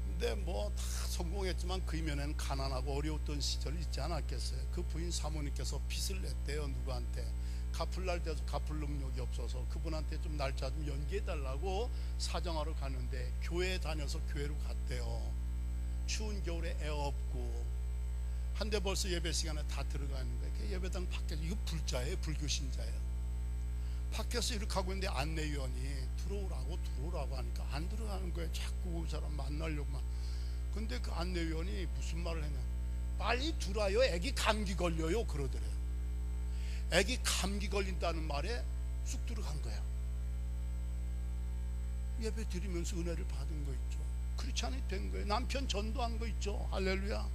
근데 뭐 다 성공했지만 그 이면에는 가난하고 어려웠던 시절이 있지 않았겠어요. 그 부인 사모님께서 빚을 냈대요. 누구한테. 갚을 날 돼서 갚을 능력이 없어서 그분한테 좀 날짜 좀 연기해달라고 사정하러 갔는데, 교회에 다녀서 교회로 갔대요. 추운 겨울에 애 없고 한데 벌써 예배 시간에 다 들어가 있는 거예요. 그 예배당 밖에서, 이거 불자예요, 불교 신자예요. 밖에서 이렇게 하고 있는데 안내위원이 들어오라고 하니까 안 들어가는 거예요. 자꾸 그 사람 만나려고만. 근데 그 안내위원이 무슨 말을 했냐, 빨리 들어와요, 애기 감기 걸려요 그러더래요. 애기 감기 걸린다는 말에 쑥 들어간 거야. 예배 드리면서 은혜를 받은 거 있죠. 크리스찬이 된 거예요. 남편 전도한 거 있죠. 할렐루야.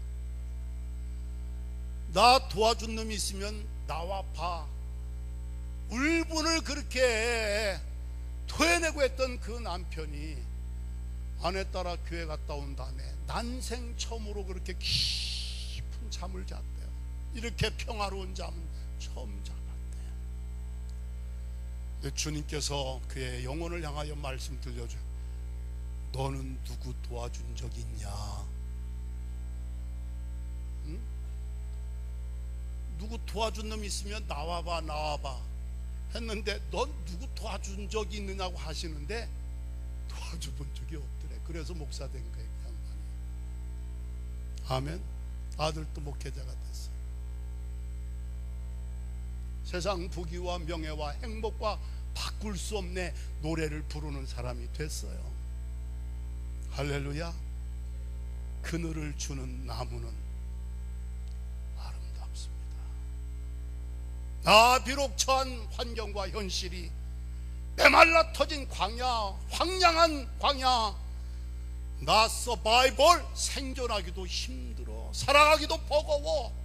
나 도와준 놈이 있으면 나와 봐. 울분을 그렇게 토해내고 했던 그 남편이 아내 따라 교회 갔다 온 다음에 난생 처음으로 그렇게 깊은 잠을 잤대요. 이렇게 평화로운 잠은 처음 자봤대요. 주님께서 그의 영혼을 향하여 말씀 들려줘. 너는 누구 도와준 적 있냐? 응? 누구 도와준 놈 있으면 나와봐 했는데 넌 누구 도와준 적이 있느냐고 하시는데 도와줘본 적이 없더래. 그래서 목사 된 거예요, 그 양반이. 아멘. 아들도 목회자가 됐어요. 세상 부귀와 명예와 행복과 바꿀 수 없는 노래를 부르는 사람이 됐어요. 할렐루야. 그늘을 주는 나무는 아름답습니다. 비록 처한 환경과 현실이 메말라 터진 광야, 황량한 광야, 나 서바이벌, 생존하기도 힘들어, 살아가기도 버거워.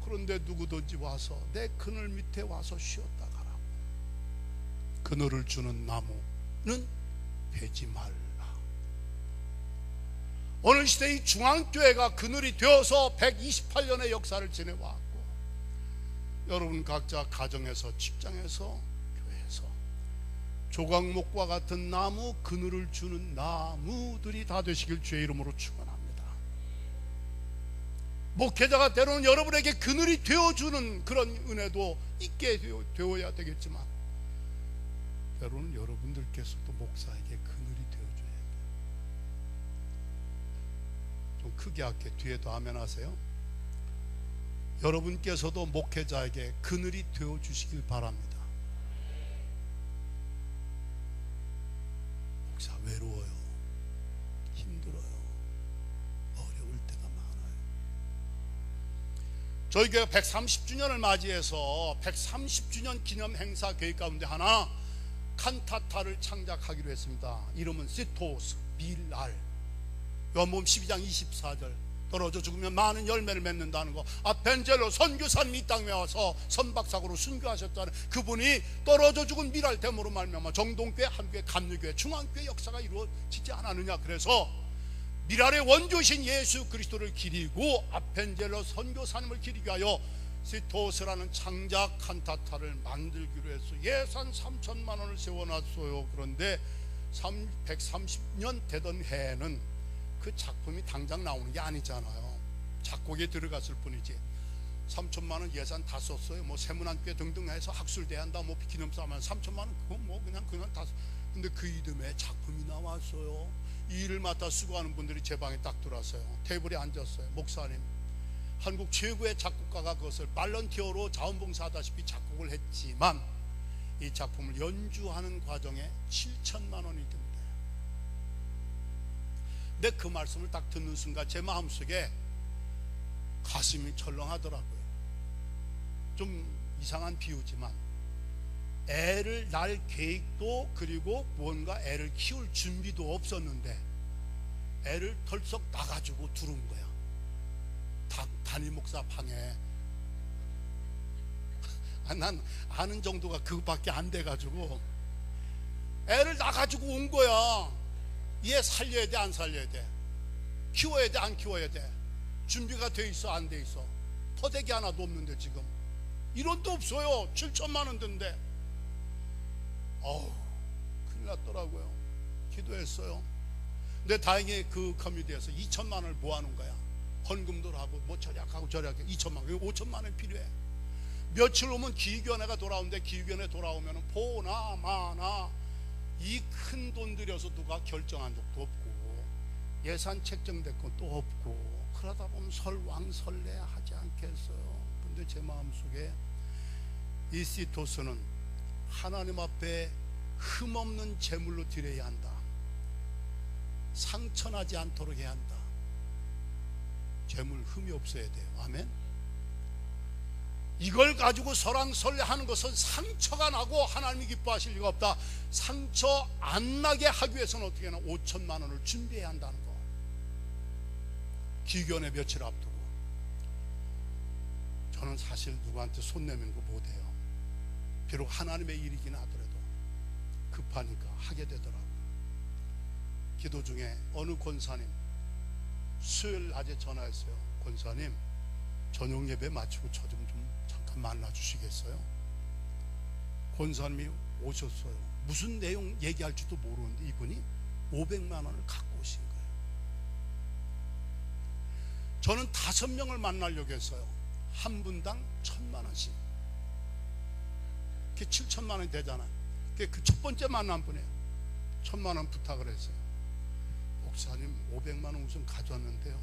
그런데 누구든지 와서 내 그늘 밑에 와서 쉬었다 가라고. 그늘을 주는 나무는 베지 말라. 오늘 시대의 중앙교회가 그늘이 되어서 128년의 역사를 지내왔고, 여러분 각자 가정에서, 직장에서, 교회에서 조각목과 같은 나무, 그늘을 주는 나무들이 다 되시길 주의 이름으로 축원합니다. 목회자가 때로는 여러분에게 그늘이 되어주는 그런 은혜도 있게 되어야 되겠지만, 때로는 여러분들께서도 목사에게 그늘이 되어줘야 돼요. 좀 크게 할게. 뒤에도 아멘 하세요. 여러분께서도 목회자에게 그늘이 되어주시길 바랍니다. 목사 외로워요, 힘들어요, 어려울 때가 많아요. 저희 교회 130주년을 맞이해서 130주년 기념 행사 계획 가운데 하나, 칸타타를 창작하기로 했습니다. 이름은 시토스 빌알. 요한복음 12장 24절, 떨어져 죽으면 많은 열매를 맺는다는 거. 아펜젤로 선교사님이 이 땅에 와서 선박사고로 순교하셨다는 그분이 떨어져 죽은 미랄댐으로 말미암아 정동교회, 한교회, 감리교회, 중앙교회 역사가 이루어지지 않았느냐. 그래서 미랄의 원조신 예수 그리스도를 기리고 아펜젤로 선교사님을 기리기 위하여 시토스라는 창작 칸타타를 만들기로 해서 예산 3천만 원을 세워놨어요. 그런데 130년 되던 해에는 그 작품이 당장 나오는 게 아니잖아요. 작곡에 들어갔을 뿐이지. 3천만 원 예산 다 썼어요. 뭐 세문안교회 등등 해서 학술대한다, 뭐 기념사만 3천만 원, 그건 뭐 그냥 다. 근데 그 이듬해 작품이 나왔어요. 이 일을 맡아 수고하는 분들이 제 방에 딱 들어왔어요. 테이블에 앉았어요. 목사님, 한국 최고의 작곡가가 그것을 발런티어로 자원봉사하다시피 작곡을 했지만 이 작품을 연주하는 과정에 7천만 원이 듭니다. 근데 그 말씀을 딱 듣는 순간 제 마음속에 가슴이 철렁하더라고요. 좀 이상한 비유지만 애를 낳을 계획도, 그리고 뭔가 애를 키울 준비도 없었는데 애를 털썩 나가지고 들어온 거야. 담임 목사 방에. 난 아는 정도가 그것밖에 안 돼가지고 애를 나가지고 온 거야. 얘 살려야 돼, 안 살려야 돼? 키워야 돼, 안 키워야 돼? 준비가 돼 있어, 안 돼 있어? 터대기 하나도 없는데 지금 일원도 없어요. 7천만 원 든데. 어우, 큰일 났더라고요. 기도했어요. 근데 다행히 그 커뮤니티에서 2천만 원을 모아놓은 거야. 헌금도 하고 뭐 절약하고 2천만 원, 5천만 원이 필요해. 며칠 오면 기획위원회가 돌아오는데, 기획위원회 돌아오면 보나 마나 이 큰 돈 들여서 누가 결정한 적도 없고 예산 책정된 것도 없고, 그러다 보면 설왕설래하지 않겠어요. 근데 제 마음속에 이 시토스는 하나님 앞에 흠없는 제물로 드려야 한다. 상처나지 않도록 해야 한다. 제물 흠이 없어야 돼요. 아멘. 이걸 가지고 설왕설래하는 것은 상처가 나고 하나님이 기뻐하실 리가 없다. 상처 안 나게 하기 위해서는 어떻게 하나 5천만 원을 준비해야 한다는 거. 기견에 며칠 앞두고 저는 사실 누구한테 손 내밀고 못해요. 비록 하나님의 일이긴 하더라도 급하니까 하게 되더라고요. 기도 중에 어느 권사님 수요일 낮에 전화했어요. 권사님, 저녁 예배 마치고 저 좀 잠깐 만나 주시겠어요? 권사님이 오셨어요. 무슨 내용 얘기할지도 모르는데 이분이 500만 원을 갖고 오신 거예요. 저는 5명을 만나려고 했어요. 한 분당 1,000만 원씩. 그게 7천만 원이 되잖아요. 그게 그 첫 번째 만난 분이에요. 1,000만 원 부탁을 했어요. 목사님 500만 원 우선 가져왔는데요.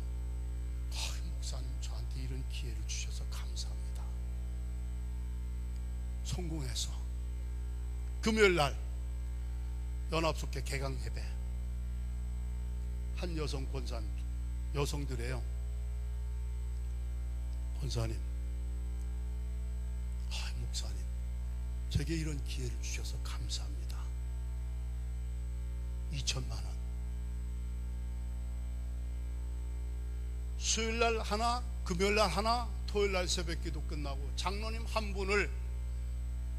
목사님 저한테 이런 기회를 주셔서 감사합니다. 성공해서 금요일날 연합숙회 개강 예배, 한 여성 권사님, 여성들이에요. 권사님, 목사님 제게 이런 기회를 주셔서 감사합니다. 2천만 원. 수요일날 하나, 금요일날 하나, 토요일날 새벽기도 끝나고 장로님 한 분을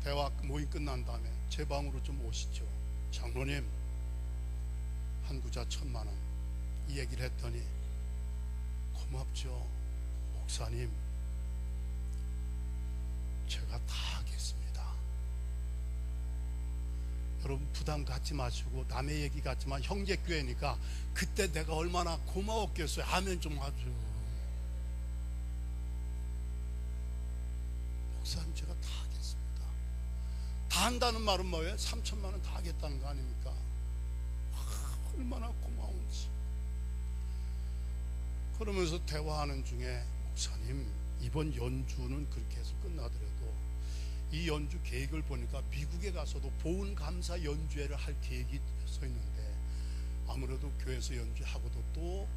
대화 모임 끝난 다음에 제 방으로 좀 오시죠. 장로님 한 구자 1,000만 원. 이 얘기를 했더니 고맙죠 목사님, 제가 다 하겠습니다. 여러분 부담 갖지 마시고, 남의 얘기 같지만 형제교회니까 그때 내가 얼마나 고마웠겠어요. 아멘 좀 하죠. 목사님 제가 다 하겠습니다. 다 한다는 말은 뭐예요? 3천만 원 다 하겠다는 거 아닙니까? 얼마나 고마운지. 그러면서 대화하는 중에 목사님 이번 연주는 그렇게 해서 끝나더라도 이 연주 계획을 보니까 미국에 가서도 보훈 감사 연주회를 할 계획이 서 있는데 아무래도 교회에서 연주하고도 또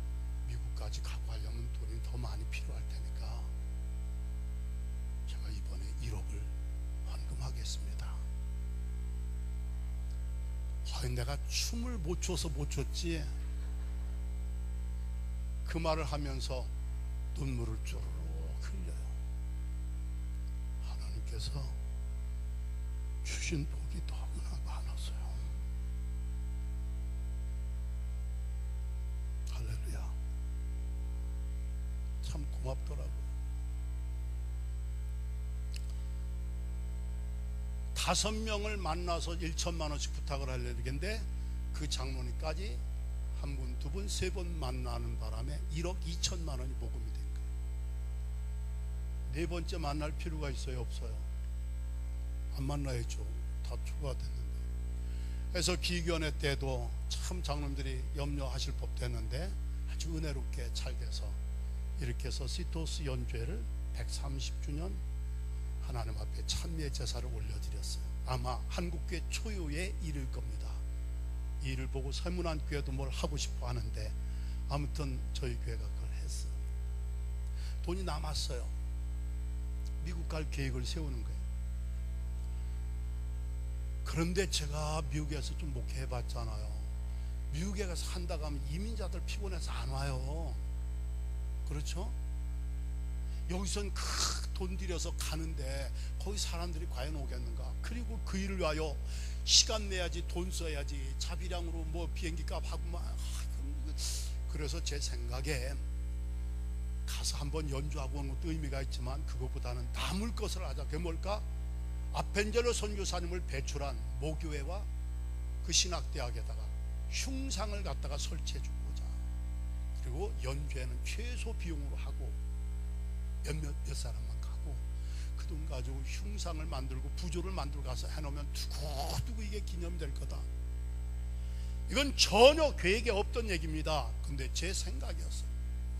미국까지 가고 하려면 돈이 더 많이 필요할 테니까 제가 이번에 1억을 헌금하겠습니다. 내가 춤을 못 춰서 못 췄지 그 말을 하면서 눈물을 쪼르륵 흘려요. 하나님께서 주신 복이 너무나 많았어요. 할렐루야. 참 고맙더라고요. 5명을 만나서 1천만 원씩 부탁을 하려는데 그 장로님까지 한 분, 두 분, 세 번 만나는 바람에 1억 2천만 원이 모금이 된 거예요. 네 번째 만날 필요가 있어요? 없어요? 안 만나야죠. 다 초과됐는데. 그래서 기견회 때도 참 장로님들이 염려하실 법 됐는데 아주 은혜롭게 잘 돼서 이렇게 해서 시토스 연주회를 130주년 하나님 앞에 찬미의 제사를 올려드렸어요. 아마 한국교회 초유의 일일 겁니다. 이 일을 보고 세문안교회도 뭘 하고 싶어 하는데 아무튼 저희 교회가 그걸 했어요. 돈이 남았어요. 미국 갈 계획을 세우는 거예요. 그런데 제가 미국에서 좀 목회해 봤잖아요. 미국에 가서 한다고 하면 이민자들 피곤해서 안 와요. 그렇죠? 여기선 돈 들여서 가는데 거기 사람들이 과연 오겠는가? 그리고 그 일을 위하여 시간 내야지, 돈 써야지, 자비량으로 뭐 비행기 값 하고 막. 그래서 제 생각에 가서 한번 연주하고 오는 것도 의미가 있지만 그것보다는 남을 것을 하자. 그게 뭘까? 아펜젤로 선교사님을 배출한 모교회와 그 신학대학에다가 흉상을 갖다가 설치해 주고자. 그리고 연주회는 최소 비용으로 하고 몇 사람만 가고 그 돈 가지고 흉상을 만들고 부조를 만들고 가서 해놓으면 두고두고 이게 기념될 거다. 이건 전혀 계획에 없던 얘기입니다. 근데 제 생각이었어요.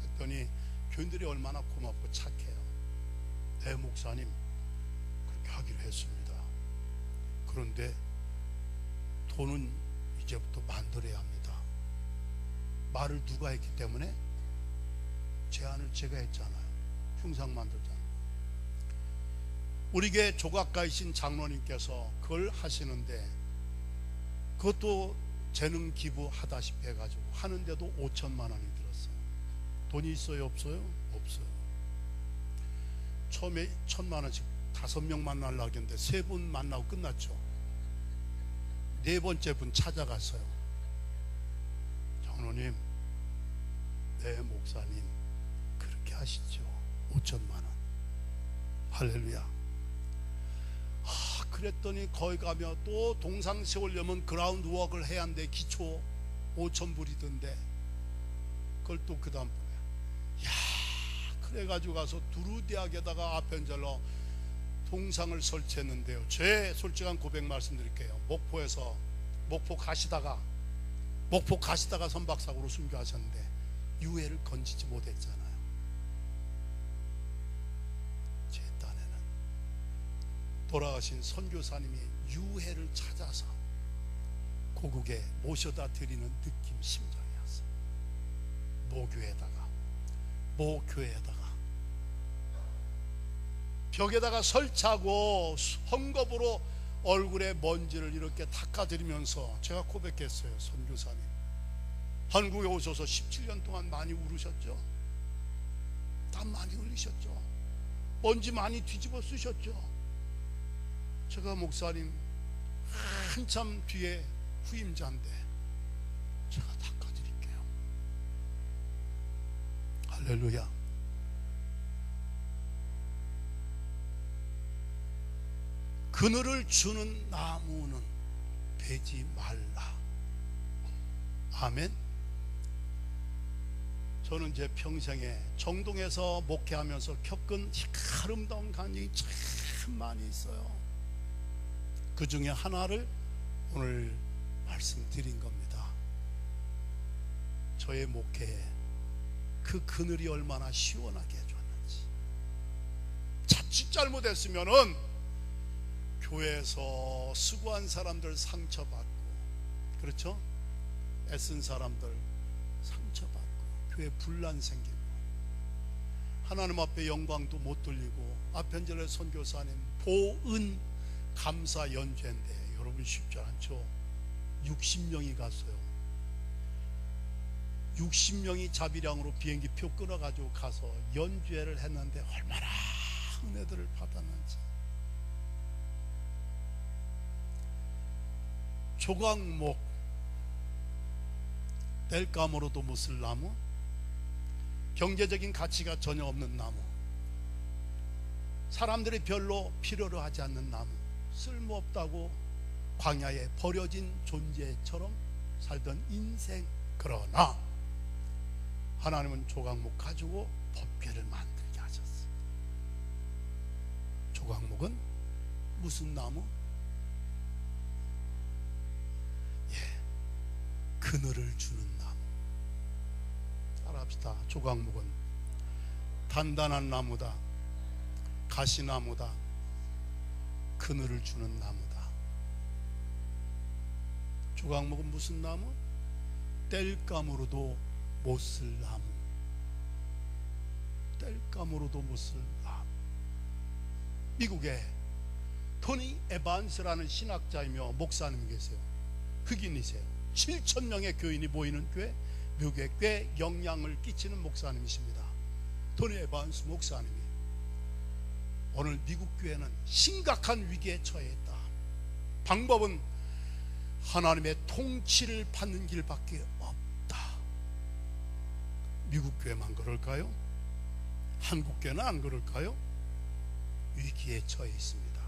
그랬더니 교인들이 얼마나 고맙고 착해요. 네 목사님 그렇게 하기로 했습니다. 그런데 돈은 이제부터 만들어야 합니다. 말을 누가 했기 때문에 제안을 제가 했잖아요. 흉상 만들잖아요. 우리 교회 조각가이신 장로님께서 그걸 하시는데 그것도 재능 기부하다시피 해가지고 하는데도 5천만 원이 들었어요. 돈이 있어요? 없어요? 없어요. 처음에 1,000만 원씩 5명 만나려고 했는데 3분 만나고 끝났죠. 네 번째 분 찾아갔어요. 장로님, 네 목사님 그렇게 하시죠. 5천만 원. 할렐루야. 그랬더니 거기 가면 또 동상 세우려면 그라운드 워크를 해야 하는데 기초 5,000불이던데 그걸 또 그 다음번에 그래가지고 가서 두루대학에다가 아펜젤러 동상을 설치했는데요. 제 솔직한 고백 말씀드릴게요. 목포 가시다가 선박사고로 순교하셨는데 유해를 건지지 못했잖아요. 제 딴에는 돌아가신 선교사님이 유해를 찾아서 고국에 모셔다 드리는 느낌 심정이었어요. 모교회에다가 벽에다가 설치하고 헝겊으로 얼굴에 먼지를 이렇게 닦아드리면서 제가 고백했어요. 선교사님, 한국에 오셔서 17년 동안 많이 울으셨죠? 땀 많이 흘리셨죠? 먼지 많이 뒤집어 쓰셨죠? 제가 목사님 한참 뒤에 후임자인데 제가 닦아드릴게요. 할렐루야. 그늘을 주는 나무는 베지 말라. 아멘. 저는 제 평생에 정동에서 목회하면서 겪은 아름다운 간증이 참 많이 있어요. 그 중에 하나를 오늘 말씀드린 겁니다. 저의 목회에 그 그늘이 얼마나 시원하게 해줬는지. 자칫 잘못했으면은 교회에서 수고한 사람들 상처받고, 그렇죠? 애쓴 사람들 상처받고, 교회 분란 생기고, 하나님 앞에 영광도 못 돌리고, 아펜젤러 선교사님 보은 감사 연주인데 여러분 쉽지 않죠? 60명이 갔어요. 60명이 자비량으로 비행기 표 끊어가지고 가서 연주회를 했는데 얼마나 은혜들을 받았는지. 조각목, 뗄감으로도 못 쓸 나무, 경제적인 가치가 전혀 없는 나무, 사람들이 별로 필요로 하지 않는 나무, 쓸모없다고 광야에 버려진 존재처럼 살던 인생. 그러나 하나님은 조각목 가지고 법궤를 만들게 하셨어요. 조각목은 무슨 나무? 그늘을 주는 나무. 따라합시다. 조각목은 단단한 나무다, 가시나무다, 그늘을 주는 나무다. 조각목은 무슨 나무? 뗄감으로도 못 쓸 나무. 뗄감으로도 못 쓸 나무. 미국에 토니 에반스라는 신학자이며 목사님이 계세요. 흑인이세요. 7,000명의 교인이 모이는 교회, 미국에 꽤 영향을 끼치는 목사님이십니다. 토니 에반스 목사님이 오늘 미국 교회는 심각한 위기에 처해 있다. 방법은 하나님의 통치를 받는 길밖에 없다. 미국 교회만 그럴까요? 한국 교회는 안 그럴까요? 위기에 처해 있습니다.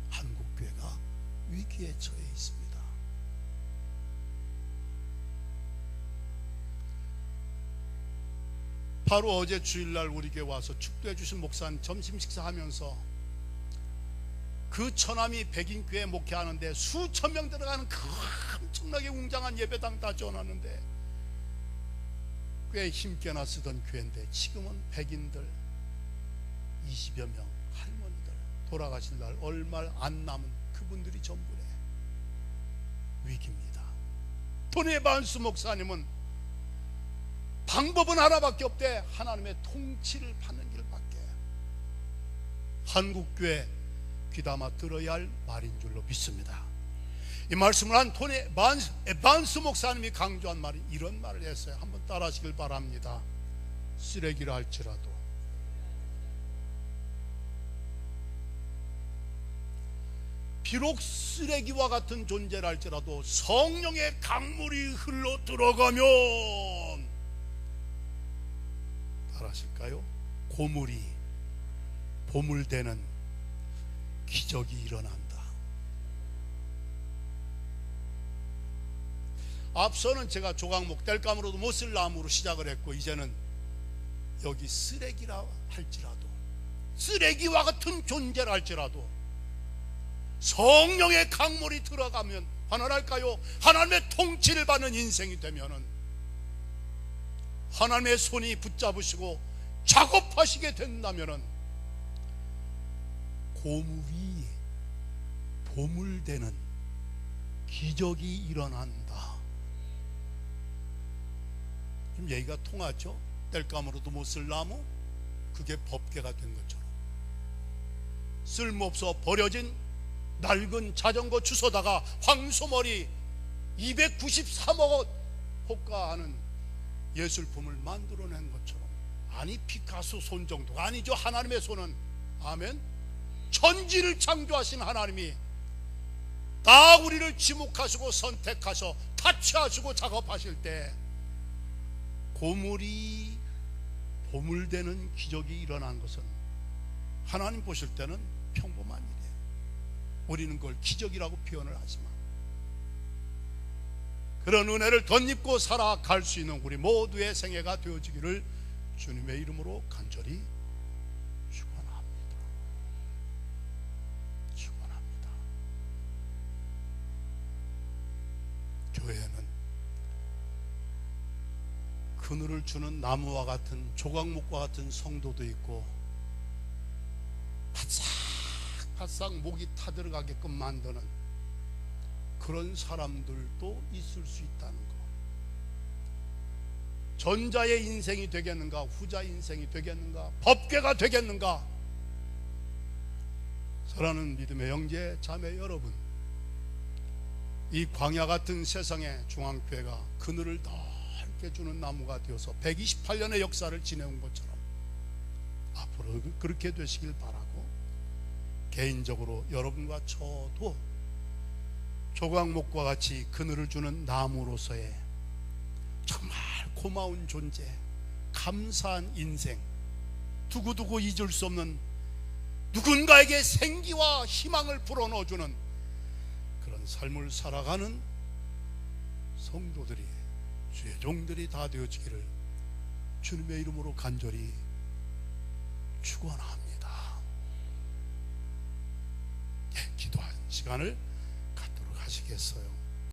한국 교회가 위기에 처해 있습니다. 바로 어제 주일날 우리 교회 와서 축도해 주신 목사님 점심 식사하면서 그 처남이 백인교회 목회하는데 수천 명 들어가는 그 엄청나게 웅장한 예배당 다 지어놨는데 꽤 힘께나 쓰던 교회인데 지금은 백인들 20여 명 할머니들 돌아가실 날 얼마 안 남은 그분들이 전부래. 위기입니다. 토니 에반스 목사님은 방법은 하나밖에 없대. 하나님의 통치를 받는 길밖에. 한국교회 귀담아 들어야 할 말인 줄로 믿습니다. 이 말씀을 한 토니 에반스 목사님이 강조한 말이 이런 말을 했어요. 한번 따라 하시길 바랍니다. 쓰레기라 할지라도 비록 쓰레기와 같은 존재라 할지라도 성령의 강물이 흘러 들어가면 따라하실까요? 고물이 보물되는 기적이 일어난다. 앞서는 제가 조각목 땔감으로도 못 쓸 나무로 시작을 했고, 이제는 여기 쓰레기라 할지라도, 쓰레기와 같은 존재라 할지라도 성령의 강물이 들어가면 환원할까요? 하나님의 통치를 받는 인생이 되면은 하나님의 손이 붙잡으시고 작업하시게 된다면은 고무 위에 보물되는 기적이 일어난다. 좀 얘기가 통하죠? 땔감으로도 못 쓸 나무, 그게 법궤가 된 것처럼 쓸모없어 버려진 낡은 자전거 주워다가 황소머리 293억 호가하는 예술품을 만들어낸 것처럼, 아니 피카소 손 정도가 아니죠. 하나님의 손은, 아멘, 천지를 창조하신 하나님이 다 우리를 지목하시고 선택하셔 타치하시고 작업하실 때 고물이 보물되는 기적이 일어난 것은 하나님 보실 때는 평범한 일이에요. 우리는 그걸 기적이라고 표현을 하지만, 그런 은혜를 덧입고 살아갈 수 있는 우리 모두의 생애가 되어지기를 주님의 이름으로 간절히 축원합니다. 축원합니다. 교회는 그늘을 주는 나무와 같은, 조각목과 같은 성도도 있고, 바싹바싹 목이 타들어가게끔 만드는 그런 사람들도 있을 수 있다는 것. 전자의 인생이 되겠는가, 후자 인생이 되겠는가, 법궤가 되겠는가. 사랑하는 믿음의 형제 자매 여러분, 이 광야 같은 세상에 중앙교회가 그늘을 넓게 주는 나무가 되어서 128년의 역사를 지내온 것처럼 앞으로 그렇게 되시길 바라고, 개인적으로 여러분과 저도 조각목과 같이 그늘을 주는 나무로서의 정말 고마운 존재, 감사한 인생, 두고두고 잊을 수 없는, 누군가에게 생기와 희망을 불어넣어주는 그런 삶을 살아가는 성도들이, 주의 종들이 다 되어지기를 주님의 이름으로 간절히 축원합니다. 기도하는 시간을 갖도록 하시겠어요?